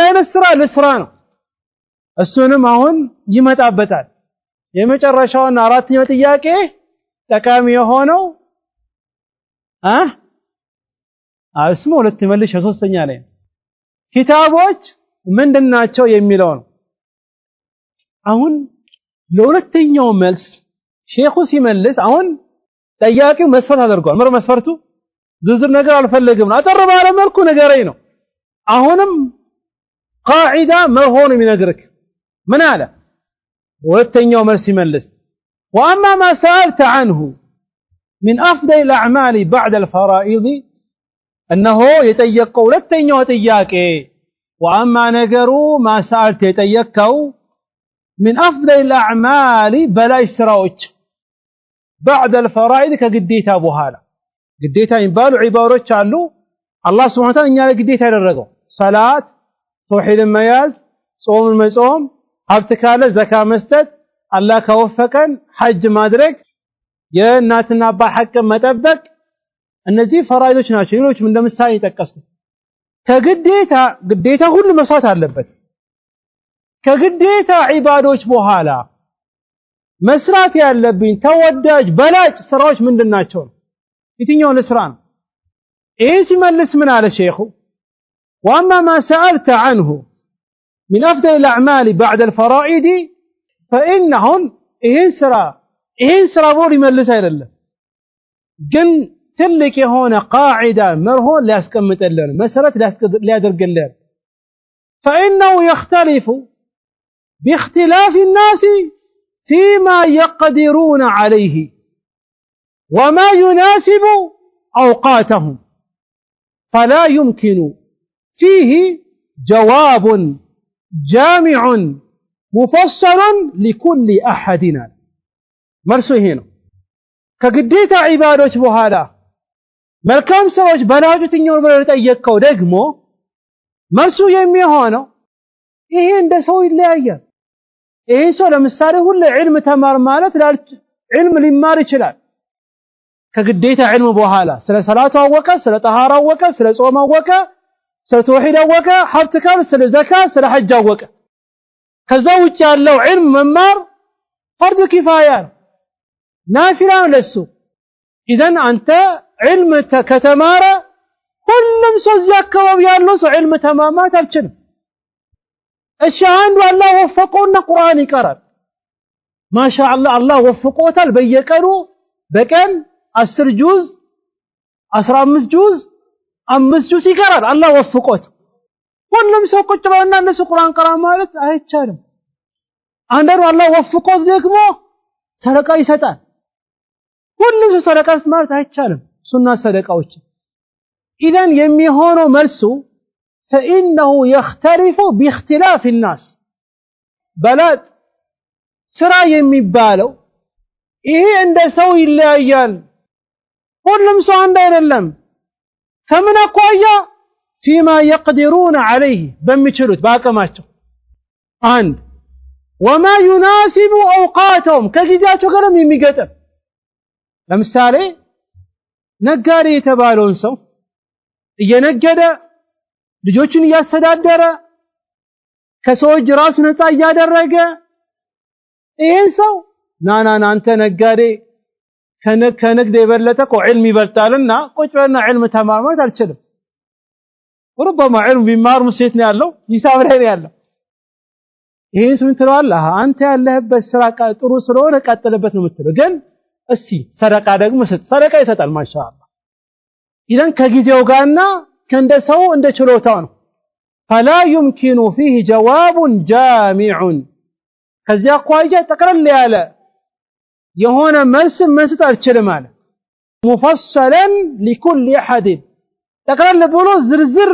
አይነት ስራ ልስራ ነው እሱንም አሁን ይመጣበታል የመጨረሻውና አራተኛው ጥያቄ ጠቃሚ የሆነው እስሙ ሁለት መልሽ ሶስተኛ ላይ ኪታቦች ምንድናቸው የሚለው ነው አሁን ለሁለተኛው መልስ ሼኹ ሲመልስ አሁን ጠያቂው መስፈርት አድርጓል መስፈርቱ ዝርዝር ነገር አልፈለግም አጠር ባለ መልኩ ነገረኝ ነው አሁንም ቃዒዳ መርሆን የሚነግርክ ምን አለ ሁለተኛው መልስ ሲመልስ واما ما سالت عنه من افضل الاعمال بعد الفرائض انه يتيقوا ሁለተኛው ጥያቄ واما ነገሩ ما سالت يتيقوا من افضل الاعمال بلاي ስራዎች بعد الفرائض ከግዴታ በኋላ ግዴታ የሚባሉ ዒባዶች አሉ አላህ Subhanahu Wa Ta'ala እኛ ላይ ግዴታ ያደረገው ሰላት ተውሂድን መያዝ ጾምን መጾም ሀብት ካለ ዘካ መስጠት አላህ ከወፈቀን ሐጅ ማድረግ የእናትና አባ ሐቅ መጠበቅ እነዚህ ፈራኢዶች ናቸው ሌሎችም እንደምሳሌ ተጠቀስኩ ግዴታ ሁሉ መስራት አለበት ከግዴታ ዒባዶች በኋላ መስራት ያለብኝ ተወዳጅ በላጭ ስራዎች ምንድናቸው የትኛው ለስራ ነው ይሄ ሲመልስ ምን አለ ሼኹ واما ما سالت عنه من افضل الاعمال بعد الفرائض فانهم ይሄን ስራ ቦር ይመልስ አይደለም ግን ትልቅ የሆነ ቃዒዳ መርሆን ሊያስቀምጥልን መሰረት ሊያደርግልን فانه يختلف باختلاف الناس فيما يقدرون عليه وما يناسب أوقاتهم فلا يمكن فيه جواب جامع مفصل لكل أحدنا مرسو هنا كقديت عبادة بهذا መልካም ሰዎች በላጁትኛው ብለው ጠየቀው ደግሞ መልሱ የሚሆነው ይሄ እንደ ሰው ይለያያል። ይሄ ሰው ለምሳሌ ሁሉ ዒልም ተማር ማለት ዒልም ሊማር ይችላል። ከግዴታ ዒልም በኋላ ስለ ሰላቱ አወቀ፣ ስለ ጠሃራ አወቀ፣ ስለ ጾም አወቀ፣ ስለ ተውሂድ አወቀ፣ ሀብት ካል ስለ ዘካት ስለ ሐጅ አወቀ። ከዛ ውጭ ያለው ዒልም መማር ፈርድ ኪፋያ ናፊላ ለሱ። ኢዘን አንተ ዒልም ከተማረ ሁሉም ሰው እዚያ አካባቢ ያለው ሰው ዒልም ተማማት አልችልም። እሺ አንዱ አላህ ወፈቀውና ቁርአን ይቀራል። ማሻአላህ አላህ ወፈቆታል። በየቀኑ በቀን 10 ጁዝ 15 ጁዝ 5 ጁዝ ይቀራል። አላህ ወፈቆት። ሁሉም ሰው ቁጭ ብሎና እነሱ ቁርአን ቀራ ማለት አይቻልም። አንዱ አላህ ወፈቆት ደግሞ ሰደቃ ይሰጣል። ሁሉም ሰው ሰደቃ ማለት አይቻልም። ሱና ሰደቃዎች ኢዘን የሚሆነው መልሱ فإنه يختلف باختلاف الناس በላት ስራ የሚባለው ይሄ እንደ ሰው ይለያያል። ሁሉም ሰው አንድ አይደለም። ከምን አኳያ فيما يقدرون عليه በሚችሉት በአቅማቸው አንድ وما يناسب أوقاتهم ከጊዜያቸው ጋርም የሚገጥም ለምሳሌ ነጋዴ የተባለውን ሰው እየነገደ ልጆቹን እያስተዳደረ ከሰዎች ራሱ ነፃ እያደረገ ይሄን ሰው ናና አንተ ነጋዴ ከንግድ የበለጠ እኮ ዒልም ይበልጣልና ቁጭ በልና ዒልም ተማር ማለት አልችልም። ወረባማ ዒልም ቢማር ሙሴት ነው ያለው ሂሳብ ላይ ነው ያለው። ይሄን ስም ትለዋለህ አንተ ያለህበት ስራ ጥሩ ስለሆነ ቀጥልበት ነው የምትለው። ግን እስቲ ሰደቃ ደግሞ ሰደቃ ይሰጣል ማሻአላህ። ኢዘን ከጊዜው ጋርና ከእንደ ሰው እንደ ችሎታው ነው። فلا يمكن فيه جواب جامع ከዚያ አኳያ ጠቅለል ያለ የሆነ መልስ መስጠት አልችልም አለ። مفصلا لكل احد ጠቅለል ብሎ ዝርዝር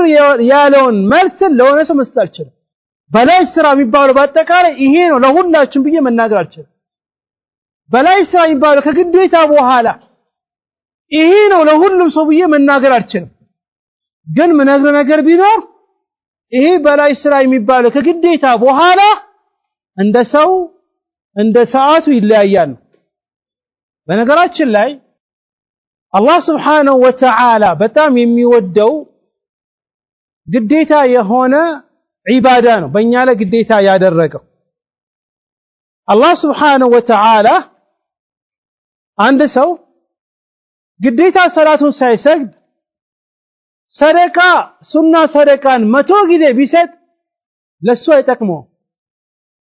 ያለውን መልስ ለሆነ ሰው መስጠት አልችልም። በላይ ስራ የሚባለው በአጠቃላይ ይሄ ነው ለሁላችሁም ብዬ መናገር አልችልም። በላይ ስራ የሚባለው ከግዴታ በኋላ ይሄ ነው ለሁሉም ሰው ብዬ መናገር አልችልም። ግን ምነግር ነገር ቢኖር ይሄ በላይ ስራ የሚባለው ከግዴታ በኋላ እንደ ሰው እንደ ሰዓቱ ይለያያል። በነገራችን ላይ አላህ Subhanahu Wa Ta'ala በጣም የሚወደው ግዴታ የሆነ ዒባዳ ነው በእኛ ላይ ግዴታ ያደረገው። አላህ Subhanahu Wa Ta'ala አንድ ሰው ግዴታ ሰላቱን ሳይሰግድ ሰደቃ ሱና ሰደቃን 100 ጊዜ ቢሰጥ ለሱ አይጠቅመው።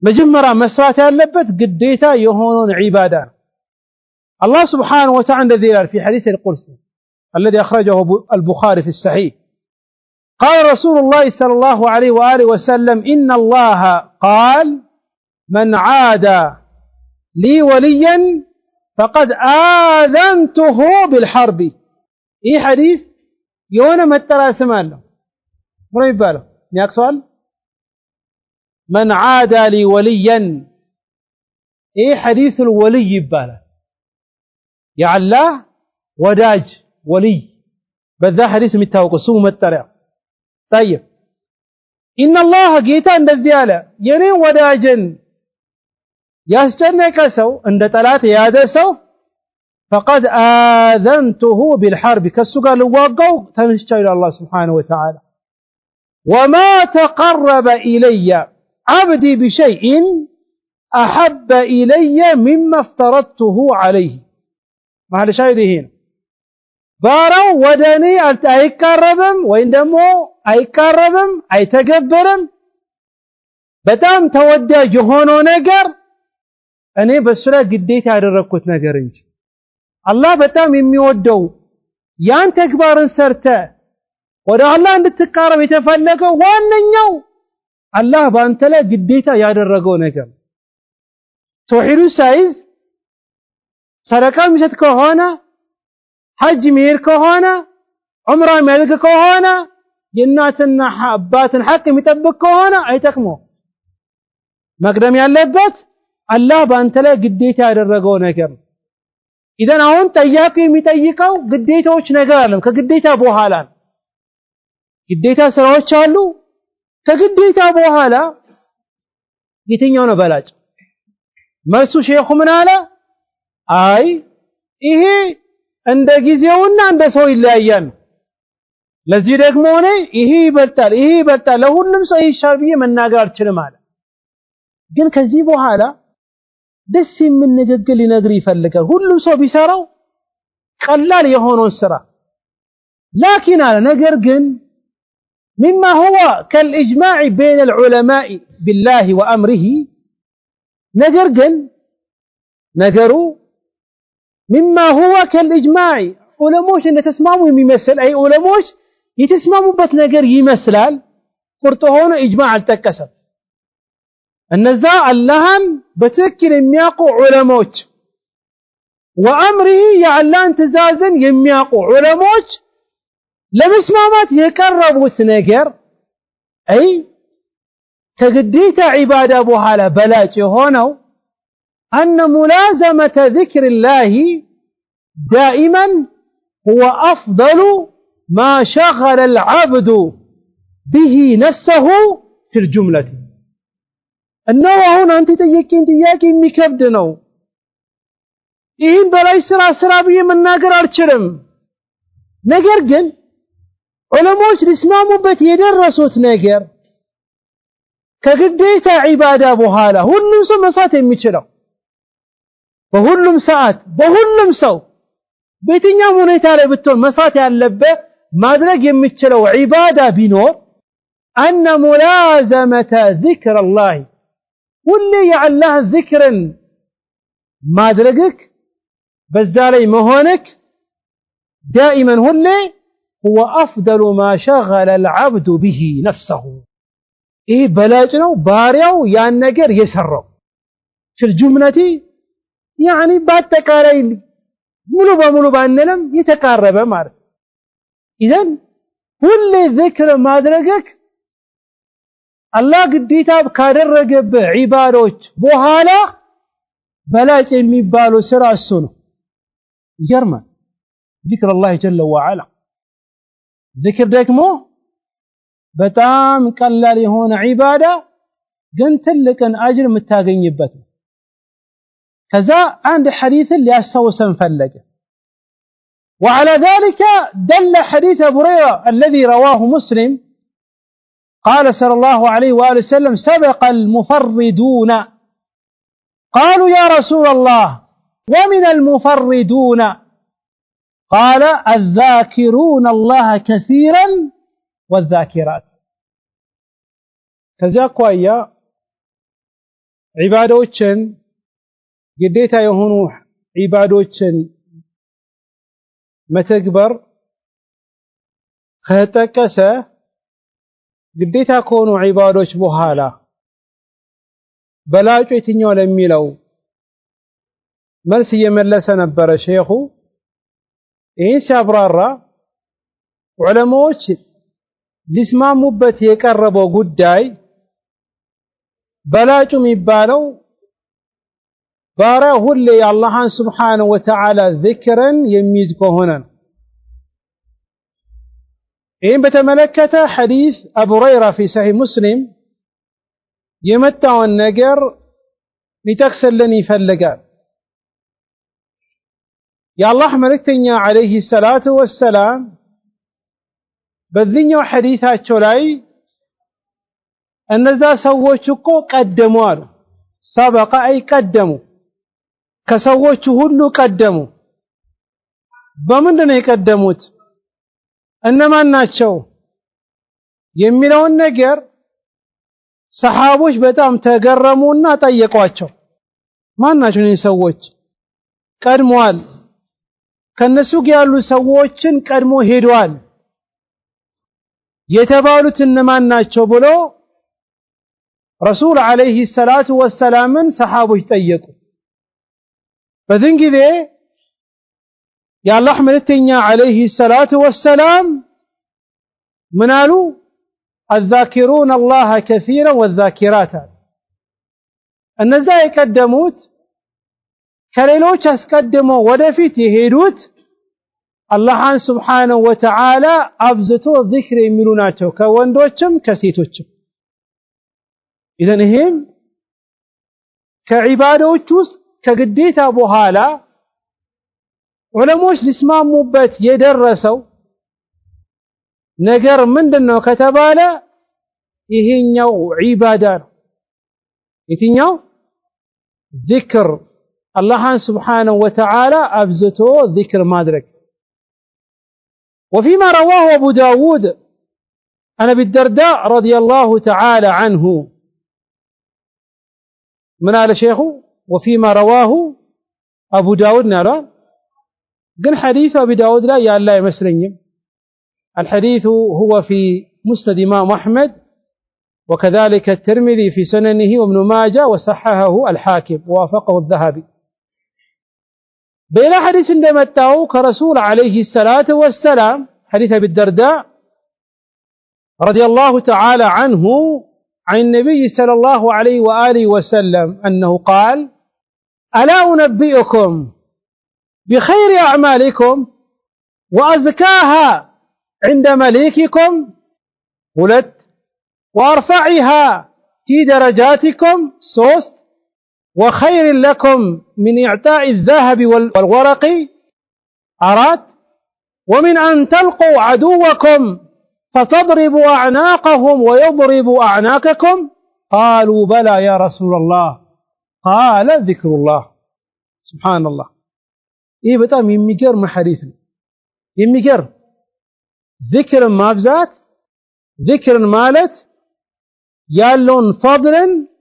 መጀመሪያ መስራት ያለበት ግዴታ የሆነውን ዒባዳ ነው። الله سبحانه وتعالى ذي في حديث القدسي الذي أخرجه البخاري في الصحيح قال رسول الله صلى الله عليه وآله وسلم إن الله قال من عاد لي وليا فقد آذنته بالحرب. إيه حديث يونا مترى سماله مرة يباله يقصال من عاد لي وليا إيه حديث الولي يباله يا الله وداج ولي بذا حديث متاوق سو مترى. طيب إن الله جيتا እንደዚህ አለ የኔ ወዳጅን ያስጨነቀ ሰው እንደ ጠላት ያደ ሰው فقد آذنته بالحرب ከሱ ጋር ልዋጋው ተነስቻለሁ ይላል الله سبحانه وتعالى. وما تقرب إلي عبدي بشيء أحب إلي مما افترضته عليه. محل شاهد هنا ባራው ወደኔ አይቀርብም ወይም ደግሞ አይቀርብም አይተገበርም በጣም ተወዳጅ የሆነው ነገር እኔ በሱ ላይ ግዴታ ያደረኩት ነገር እንጂ አላህ በጣም የሚወደው ያን ተግባርን ሰርተ ወደ አላህ እንድትቃረብ የተፈለገው ዋነኛው አላህ ባንተ ላይ ግዴታ ያደረገው ነገር ተውሂዱ ሳይዝ ሰደቃ የሚሰጥ ከሆነ ሐጅ የሚሄድ ከሆነ ዑምራ የሚያደርግ ከሆነ የእናትና አባትን ሐቅ የሚጠብቅ ከሆነ አይጠቅመው። መቅደም ያለበት አላህ ባንተ ላይ ግዴታ ያደረገው ነገር ነው። ኢዘን አሁን ጠያቂ የሚጠይቀው ግዴታዎች ነገር አለ። ከግዴታ በኋላ ግዴታ ስራዎች አሉ። ከግዴታ በኋላ የትኛው ነው በላጭ? መልሱ ሼኹ ምን አለ? አይ ይሄ እንደ ጊዜውና እንደ ሰው ይለያያል። ለዚህ ደግሞ እኔ ይሄ ይበልጣል ለሁሉም ሰው ይሻል ብዬ መናገር አልችልም አለ። ግን ከዚህ በኋላ ደስ የሚል ንግግር ሊነግር ይፈልጋል። ሁሉም ሰው ቢሰራው ቀላል የሆነውን ስራ ላኪን አለ ነገር ግን مما هو كالإجماع بين العلماء بالله وأمره نجروا مما هو كالإجماع علموش إن تسمعوا يمثل أي علموش يتسمعوا بس نجر يمثلال قرطهون إجماع التكسر النزاع اللهم بتذكر يمياقوا علموش وأمره يعلان تزازا يمياقوا علموش ለመስማማት የቀረቡት ነገር አይ ከግዴታ ዒባዳ በኋላ በላጭ የሆነው أن ملازمة ذكر الله دائما هو أفضل ما شغل العبد به نفسه في الجملة أنه هنا أنت تيكين تياكي የሚከብድ ነው ይህን በላይ ስራ ብዬ መናገር አልችልም ነገር ግን ዑለሞች ሊስማሙበት የደረሱት ነገር ከግዴታ ዒባዳ በኋላ ሁሉም ሰው መስራት የሚችለው በሁሉም ሰዓት በሁሉም ሰው በየትኛውም ሁኔታ ላይ ብትሆን መስራት ያለበት ማድረግ የሚችለው ዒባዳ ቢኖር أن ملازمة ذكر الله ሁሌ የአላህ ዚክርን ማድረግክ በዛ ላይ መሆንክ دائما ሁሌ هو أفضل ما شغل العبد به نفسه إيه بلاجنا باريو يان نجر يسرو في الجملة يعني بعد تكارين ملو بأننا يتقارب مار إذن كل ذكر ما درجك الله قديتا بكاررق بعبادوش بوهالا بلاج الميبالو سرع السنو جرما ذكر الله جل وعلا ذكر ደግሞ በጣም ቀላል የሆነ ዒባዳ ግን ትልቅን አጅር የምታገኝበት ከዛ አንድ ሐዲስ ሊያስተውሰን ፈለገ وعلى ذلك دل حديث أبو هريرة الذي رواه مسلم قال صلى الله عليه وآله وسلم سبق المفردون قالوا يا رسول الله ومن المفردون قال الذاكرون الله كثيرا والذاكرات ከዚያ አኳያ ዒባዳዎችን ግዴታ የሆኑ ዒባዳዎችን መተግበር ከተጠቀሰ ግዴታ ከሆኑ ዒባዳዎች በኋላ በላጩ የትኛው ለሚለው መልስ እየመለሰ ነበረ ሼኹ ይህን ሲያብራራ ዑለማዎች ሊስማሙበት የቀረበው ጉዳይ በላጩ የሚባለው ባሪያ ሁሌ የአላህን ስብሓነሁ ወተዓላ ዚክርን የሚይዝ ከሆነ ነው። ይህን በተመለከተ ሐዲስ አቡ ሁረይራ ፊ ሰሒህ ሙስሊም የመጣውን ነገር ሊጠቅስልን ይፈልጋል። የአላህ መልእክተኛ ዓለይሂ ሰላቱ ወሰላም በዚህኛው ሐዲሳቸው ላይ እነዛ ሰዎች እኮ ቀደሙ አሉ። ሰበቀ አይ ቀደሙ፣ ከሰዎቹ ሁሉ ቀደሙ። በምንድን ነው የቀደሙት? እነማን ናቸው የሚለውን ነገር ሰሃቦች በጣም ተገረሙና ጠየቋቸው። ማን ናቸው እነዚህ ሰዎች? ቀድመዋል፣ ከነሱ ጋር ያሉ ሰዎችን ቀድሞ ሄደዋል የተባሉት እነማን ናቸው ብሎ ረሱል አለይሂ ሰላቱ ወሰላምን ሰሃቦች ጠየቁ በዚህን ጊዜ የአላህ መልእክተኛ አለይሂ ሰላቱ ወሰላም ምን አሉ الذاكرون الله كثيرا والذاكرات እነዛ የቀደሙት ከሌሎች አስቀድመው ወደፊት የሄዱት አላህን ሱብሓነሁ ወተዓላ አብዝቶ ዚክር የሚሉ ናቸው ከወንዶችም ከሴቶችም ኢዘን ይሄም ከዒባዳዎች ውስጥ ከግዴታ በኋላ ዑለሞች ሊስማሙበት የደረሰው ነገር ምንድነው ከተባለ ይሄኛው ዒባዳ ነው የትኛው ዚክር አላህን ሱብሓነሁ ወተዓላ አብዝቶ ዚክር ማድረግ وفيما رواه أبو داود عن أبي الدرداء رضي الله تعالى عنه من على شيخه وفيما رواه أبو داود نرى قل حديث أبي داود لا يا الله يمسلني الحديث هو في مسند إمام أحمد وكذلك الترمذي في سننه وابن ماجه وصححه الحاكم ووافقه الذهبي بين حديث عندما اتاو كرسول عليه الصلاة والسلام حديث أبي الدرداء رضي الله تعالى عنه عن النبي صلى الله عليه وآله وسلم أنه قال ألا أنبئكم بخير أعمالكم وأزكاها عند مليككم قلت وأرفعها في درجاتكم صوست وخير لكم من إعطاء الذهب والورق أرات ومن أن تلقوا عدوكم فتضربوا أعناقهم ويضربوا أعناقكم قالوا بلى يا رسول الله قال ذكر الله سبحان الله إيه بتام يميكر محريثنا يميكر ذكر مابزات ذكر مالت يالون فضلا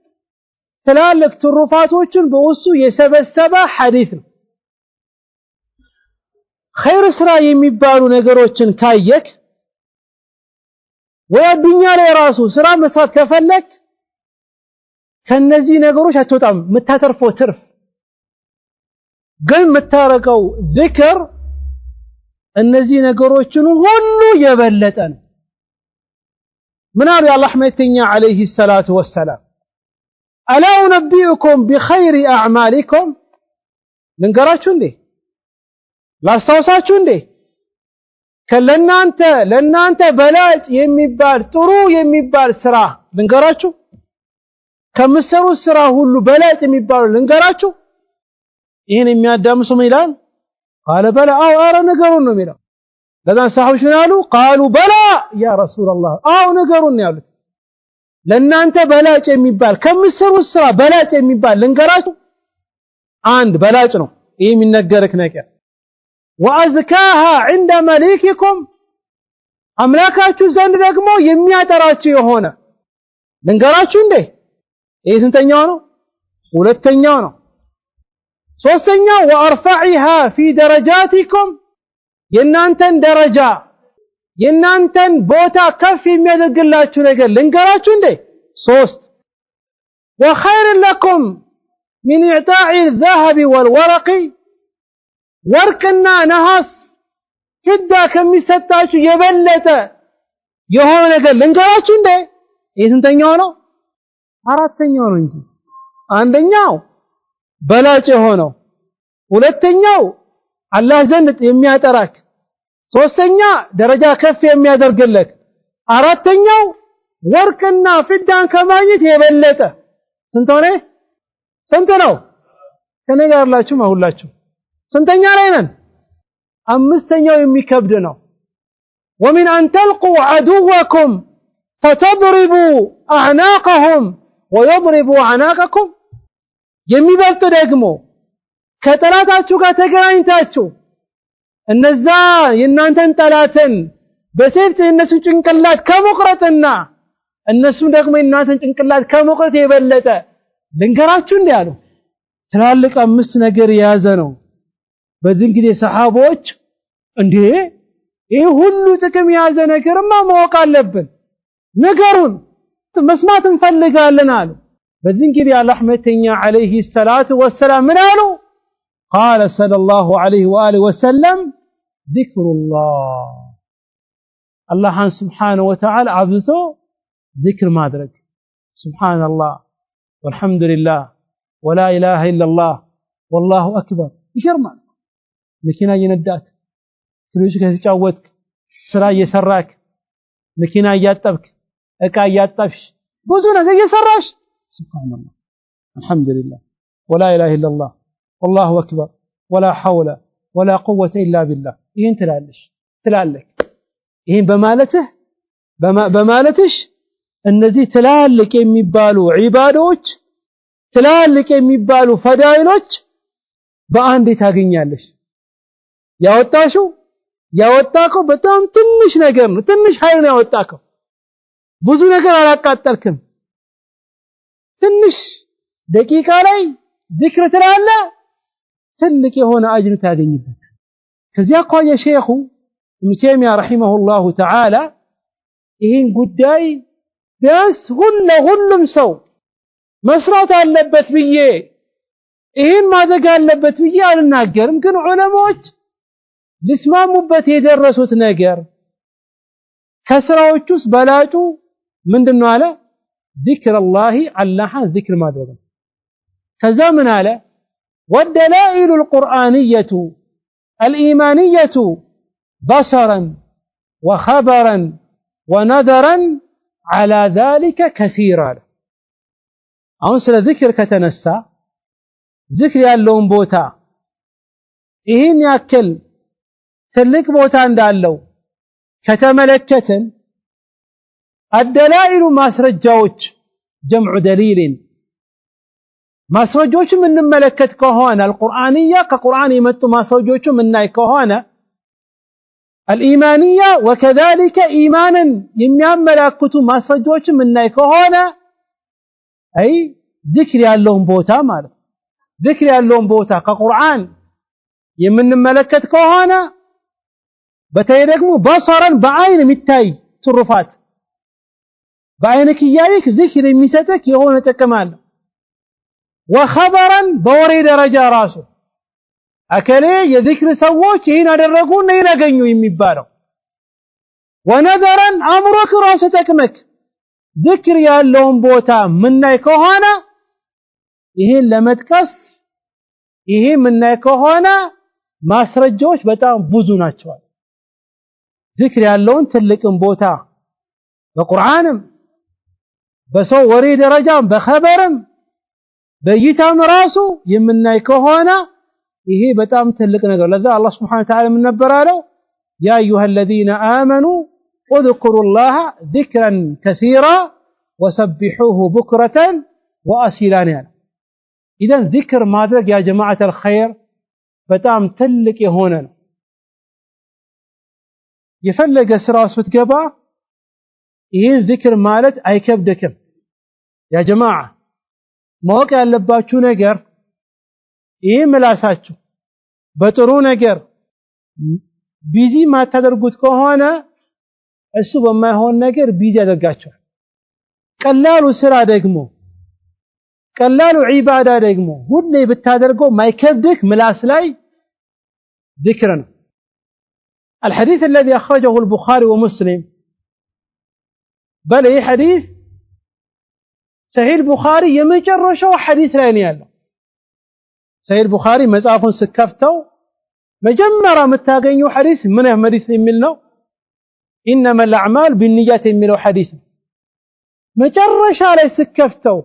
ትላልቅ ትሩፋቶችን በውስጡ የሰበሰበ ሐዲስ ነው ኸይር ስራ የሚባሉ ነገሮችን ካየክ ወያዱኛ ላይ ራሱ ስራ መስራት ከፈለክ ከነዚህ ነገሮች አትወጣም የምታተርፈው ትርፍ ግን የምታረቀው ዚክር እነዚህ ነገሮችን ሁሉ የበለጠ ነው ምን አሉ የአላህ መልእክተኛ አለይሂ ሰላቱ ወሰላም ألا أنبئكم بخير أعمالكم لنقرأتشو اندي لا استوصاتشو اندي لأن أنت بلاج يميبال طرو يميبال سراه لنقرأتشو كم السرو السراه هلو بلاج يميبال لنقرأتشو إيه نمياد دامسو ميلان قال بلا أرى نقرون ميلان لذا صحوش نالو قالوا بلا يا رسول الله نقرون نالو ለእናንተ በላጭ የሚባል ከምትሰሩት ስራ በላጭ የሚባል ልንገራችሁ አንድ በላጭ ነው ይሄ የሚነገርክ ነገር وأزكاها عند مليككم አምላካችሁ ዘንድ ደግሞ የሚያጠራችሁ የሆነ ልንገራችሁ እንዴ ይሄ ስንተኛው ነው ሁለተኛው ነው ሶስተኛው وأرفعها في درجاتكم የእናንተን ደረጃ የናንተን ቦታ ከፍ የሚያደርግላችሁ ነገር ልንገራችሁ እንዴ ሶስት وخير لكم من إعطاء الذهب والورق ወርቅና ነሐስ ፍዳ ከሚሰጣችሁ የበለጠ የሆነ ነገር ልንገራችሁ እንዴ ይሄ ስንተኛው ነው አራተኛው ነው እንጂ አንደኛው በላጭ ሆነው ሁለተኛው አላህ ዘንድ የሚያጠራክ ሶስተኛ ደረጃ ከፍ የሚያደርግልክ አራተኛው ወርቅና ፍዳን ከማግኘት የበለጠ ስንት ሆነ ስንት ነው ከነጋርላችሁ ማሁላችሁ ስንተኛ ላይ ነን አምስተኛው የሚከብድ ነው ومن أن تلقوا عدوكم فتضربوا أعناقهم ويضربوا أعناقكم የሚበልጥ ደግሞ ከጠላታችሁ ጋር ተገናኝታችሁ እነዛ የናንተን ጠላትን በሰይፍ እነሱ ጭንቅላት ከመቁረጥና እነሱ ደግሞ የናንተን ጭንቅላት ከመቁረጥ የበለጠ ልንገራችሁ እንዴ አሉ ትላልቅ አምስት ነገር የያዘ ነው በዚህ እንግዲህ ሰሃቦች እንዴ ይሄ ሁሉ ጥቅም የያዘ ነገርማ ማወቅ አለብን ነገሩን መስማት እንፈልጋለን አሉ በዚህ እንግዲህ አላህ መተኛ عليه الصلاه والسلام ምን አሉ قال صلى الله عليه واله وسلم ذكر الله سبحانه وتعالى አብዝቶ ذكر ማድረግ سبحان الله والحمد لله ولا اله الا الله والله اكبر ይገርማል መኪና እየነዳክ ትንሽ ከተጫወትክ ስራ እየሰራክ መኪና እያጠብክ እቃ እያጠብሽ ብዙ ነገር እየሰራሽ سبحان الله الحمد لله ولا اله الا الله والله اكبر ولا حول ولا قوه الا بالله ይሄን ትላለክ ይሄን በማለትሽ እነዚህ ትላልቅ የሚባሉ ዒባዳዎች ትላልቅ የሚባሉ ፈዳኢሎች በአንድ ታገኛለሽ ያወጣከው በጣም ትንሽ ነገር ነው ትንሽ ኃይል ነው ያወጣከው ብዙ ነገር አላቃጠልክም ትንሽ ደቂቃ ላይ ذكر ትላለ ትልቅ የሆነ አጅር ታገኝበት ከዚያ አኳያ ሼኹ ኢብኑ ተይሚያ ረሂመሁላሁ ተዓላ ይህን ጉዳይ ቢያንስ ሁሉም ሰው መስራት አለበት ብዬ ይህን ማድረግ አለበት ብዬ አልናገርም ግን ዑለማዎች ሊስማሙበት የደረሱት ነገር ከስራዎች ውስጥ በላጩ ምንድነው አለ ذكر الله الله ذكر ማድረግ ከዛ ምን አለ والدلائل القرآنية الإيمانية بصرا وخبرا ونذرا على ذلك كثيرا አሁን ስለ ذكر ከተነሳ ذكر ያለውን ቦታ ይሄን ያክል ትልቅ ቦታ እንዳለው ከተመለከተን الدلائل ማስረጃዎች جمع دليل ማስረጃዎች እንመለከት ከሆነ القرآنية ከቁርአን የመጡ ማስረጃዎች ምናይ ከሆነ الإيمانية وكذلك إيمانا የሚያመላክቱ ማስረጃዎች ምናይ ከሆነ አይ ذكر ያለውን ቦታ ማለት ذكر ያለውን ቦታ ከቁርአን የምንመለከት ከሆነ በተለይ ደግሞ በصرን በአይን የሚታይ ትሩፋት በአይንክ ያይክ ذكر የሚሰጥክ የሆነ ጥቅም አለ وخبرا በወሬ ደረጃ ራሱ አከሌ የذكر ሰዎች ይሄን አደረጉ ነው ይነገኙ የሚባለው ونذرا አምሮክ ራሱ ተከመክ ذكر ያለውን ቦታ ምናይ ከሆነ ይሄን ለመጥቀስ ይሄ ምናይ ከሆነ ማስረጃዎች በጣም ብዙ ናቸው ذكر ያለውን ትልቅም ቦታ በቁርአንም በሰው ወሬ ደረጃም በخبرም በይታም ራሱ የምናይ ከሆነ ይሄ በጣም ትልቅ ነገር ለዛ አላህ Subhanahu Wa Ta'ala ምን ነበር አለው ያ አዩሃ الذين آمنوا اذكروا الله ذكرا كثيرا وسبحوه بكرة وأصيلا اذا ذكر ማድረግ ያ جماعة الخير በጣም ትልቅ የሆነ ነው የፈለገ ስራ ውስጥ ብትገባ ይሄን ذكر ማለት አይከብደክም ያ جماعة ማወቅ ያለባችሁ ነገር ይሄ ምላሳችሁ በጥሩ ነገር ቢዚ ማታደርጉት ከሆነ እሱ በማይሆን ነገር ቢዚ ያደርጋችኋል ቀላሉ ስራ ደግሞ ቀላሉ ዒባዳ ደግሞ ሁሌ ብታደርገው ማይከብድክ ምላስ ላይ ذكر ነው الحديث الذي أخرجه البخاري ومسلم بل أي حديث صحيح البخاري يمجرشوا حديث لا ينياله صحيح البخاري مصحفون سكفتው መጀመሪያ መታገኙ حديث ምን حديث የሚል ነው انما الاعمال بالنيات የሚለው حديث መጨረሻ ላይ ስከፍተው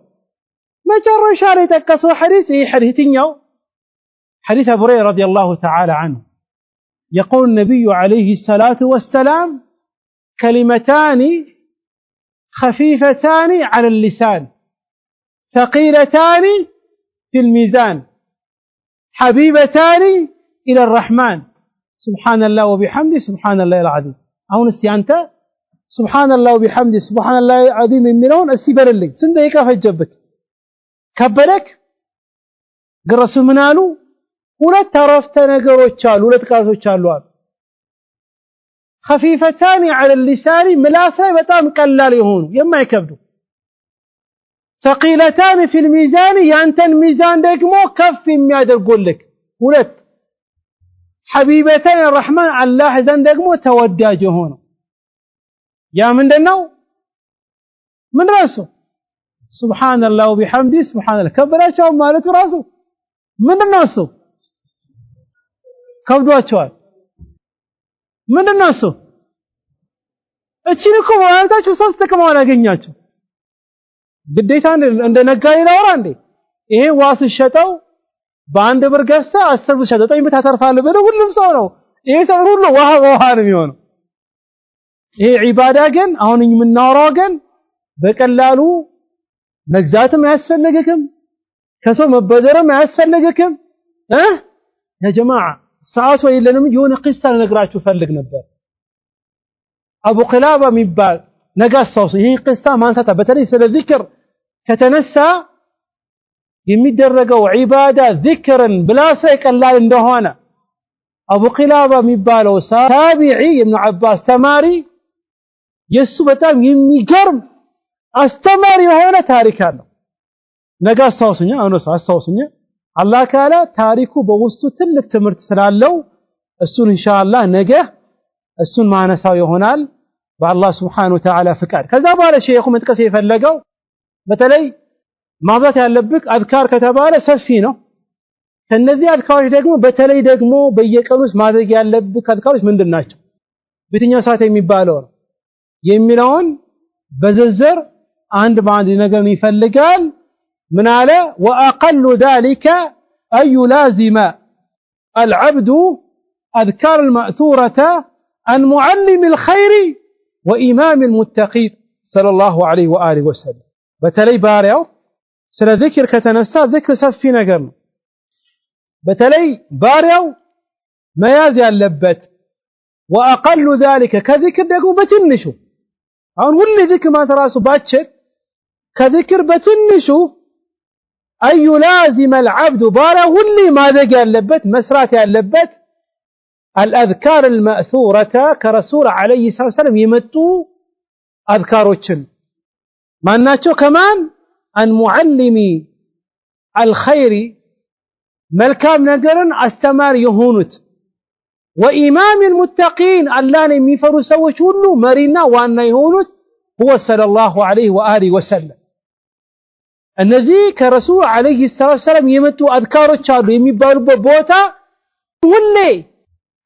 መጨረሻ ላይ ተከሰው حديث ይሄ حديثኛው حديث ابو هريره رضي الله تعالى عنه يقول النبي عليه الصلاه والسلام كلمتان خفيفتان على اللسان ثقيلتان في الميزان حبيبتان إلى الرحمن سبحان الله وبحمده سبحان الله العظيم አሁን እስቲ አንተ سبحان الله وبحمده سبحان الله العظيم የሚለውን እስቲ በልልኝ ስንት ደቂቃ ፈጀብክ ከበለክ ግረሱ ምን አሉ ሁለት አረፍተ ነገሮች አሉ ሁለት ቃሎች አሉ خفيفتان على اللسان ምላስ ላይ በጣም ቀላል የሆኑ የማይከብዱ ثقيلتان في الميزان ያንተን ሚዛን ደግሞ ከፍ የሚያደርጉልክ ሁለት حبيبتان الرحمن الله ዘንድ ደግሞ ተወዳጅ ሆኖ ያ ምንድነው ምን ራሱ ሱብሃንአላህ ወቢሐምዲ ሱብሃንአላህ ከበላቸው ማለት ራሱ ምንድነው እሱ ከብዷቸዋል ምንድነው እሱ እቺን እኮ ማለታችሁ ሶስት ጥቅም አላገኛችሁ ግዴታ እንደ ነጋዴ ላውራ እንዴ ይሄ ዋስ ሸጠው በአንድ ብር ገዝታ 10 ብር ሸጠው ይመታ ታርፋለህ ብለው ሁሉም ሰው ነው ይሄ ሰው ሁሉ ዋሃ ነው የሚሆነው ይሄ ዒባዳ ግን አሁን የምናወራው ግን በቀላሉ መግዛትም አያስፈልግም ከሰው መበደርም አያስፈልግም ያ ጀማዓ ሰዓት ወይለንም የሆነ ቂሳ ልነግራችሁ ፈልግ ነበር አቡ ቂላባ የሚባል ነጋሳው ይሄ ቂሳ ማንሳታ በተለይ ስለ ዚክር ከተነሳ የሚደረገው ዒባዳ ዚክርን ብላሳ ይቀላል እንደሆነ አቡ ቂላባ የሚባለው ታቢዒ ኢብኑ አባስ ተማሪ የሱ በጣም የሚገርም አስተማሪ የሆነ ታሪክ አለው ነጋሳውኛ አውነሳ አስተዋውሱኛ አላህ ካለ ታሪኩ በውስጡ ትልቅ ትምህርት ስላለው እሱን ኢንሻአላህ ነገ እሱን ማነሳው ይሆናል በአላህ Subhanahu Wa Ta'ala ፍቃድ ከዛ በኋላ ሼኹ መጥቀስ የፈለገው በተለይ ማብዛት ያለብክ አዝካር ከተባለ ሰፊ ነው ከነዚህ አዝካሮች ደግሞ በተለይ ደግሞ በየቀኑስ ማድረግ ያለብክ አዝካሮች ምንድናቸው በየትኛው ሰዓት የሚባለው የሚለውን በዝርዝር አንድ ባንድ ነገር ይፈልጋል من على وأقل ذلك أن يلازم العبد أذكار المأثورة عن معلم الخير وإمام المتقين صلى الله عليه وآله وسلم بتلي باريو سلا ذكر كتنسى ذكر سفي نقر بتلي باريو ما يازي اللبت وأقل ذلك كذكر دقو بتنشو عن ولي ذكر ما تراسو باتشر كذكر بتنشو أن يلازم العبد بارا ولي ما ذكر اللبت مسرات اللبت الأذكار المأثورة كرسول عليه الصلاة والسلام يمتو أذكاروچن ما ناتشو كمان عن معلم الخير ملكام نقرن استمار يهونت وإمام المتقين اللان يميفروا سوش ولو مرينا وأن يهونت هو صلى الله عليه وآله وسلم الذي كرسول عليه الصلاة والسلام يمتو أذكاروچالو يميبالو ببوتا ولي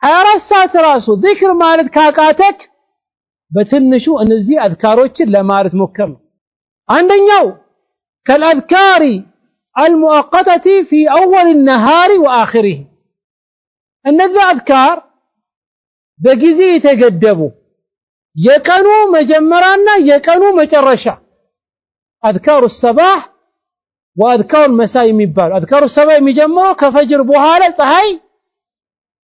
24 ሰዓት ራሱ ذكر ማለት ካቃተክ በትንሹ እነዚህ አዝካሮችን ለማለት ሞክር ነው አንደኛው كالأذكار المؤقتة في أول النهار وآخره እነዚህ አዝካር በጊዜ የተገደቡ የቀኑ መጀመሪያና የቀኑ መጨረሻ أذكار الصباح وأذكار المساء የሚባል أذكار الصباح የሚጀምረው ከፈጅር በኋላ ፀሐይ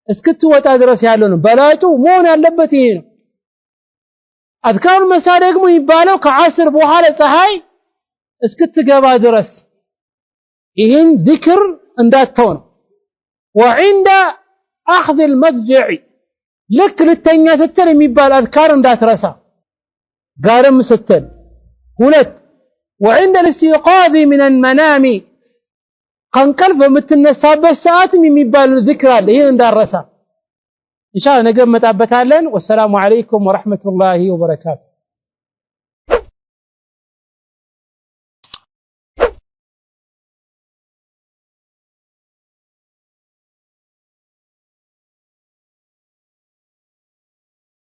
እስክትወጣ ድረስ ያለው ነው በላጩ መሆን ያለበት ይሄ ነው አዝካር መሳ ደግሞ ይባለው ከዓስር በኋላ ፀሐይ እስክትገባ ድረስ ይሄን ذكر እንዳተው ነው وعند اخذ المضجع لك ልተኛ ስትል የሚባል አዝካር እንዳትረሳ ጋርም ስትል ሁለት وعند الاستيقاظ من المنام ከንቀልፍ በምትነሳበት ሰዓትም የሚባል ذكر አለ ይሄን እንዳረሳ ኢንሻአላህ ነገ መጣበታለን ወሰላሙ አለይኩም ወራህመቱላሂ ወበረካቱ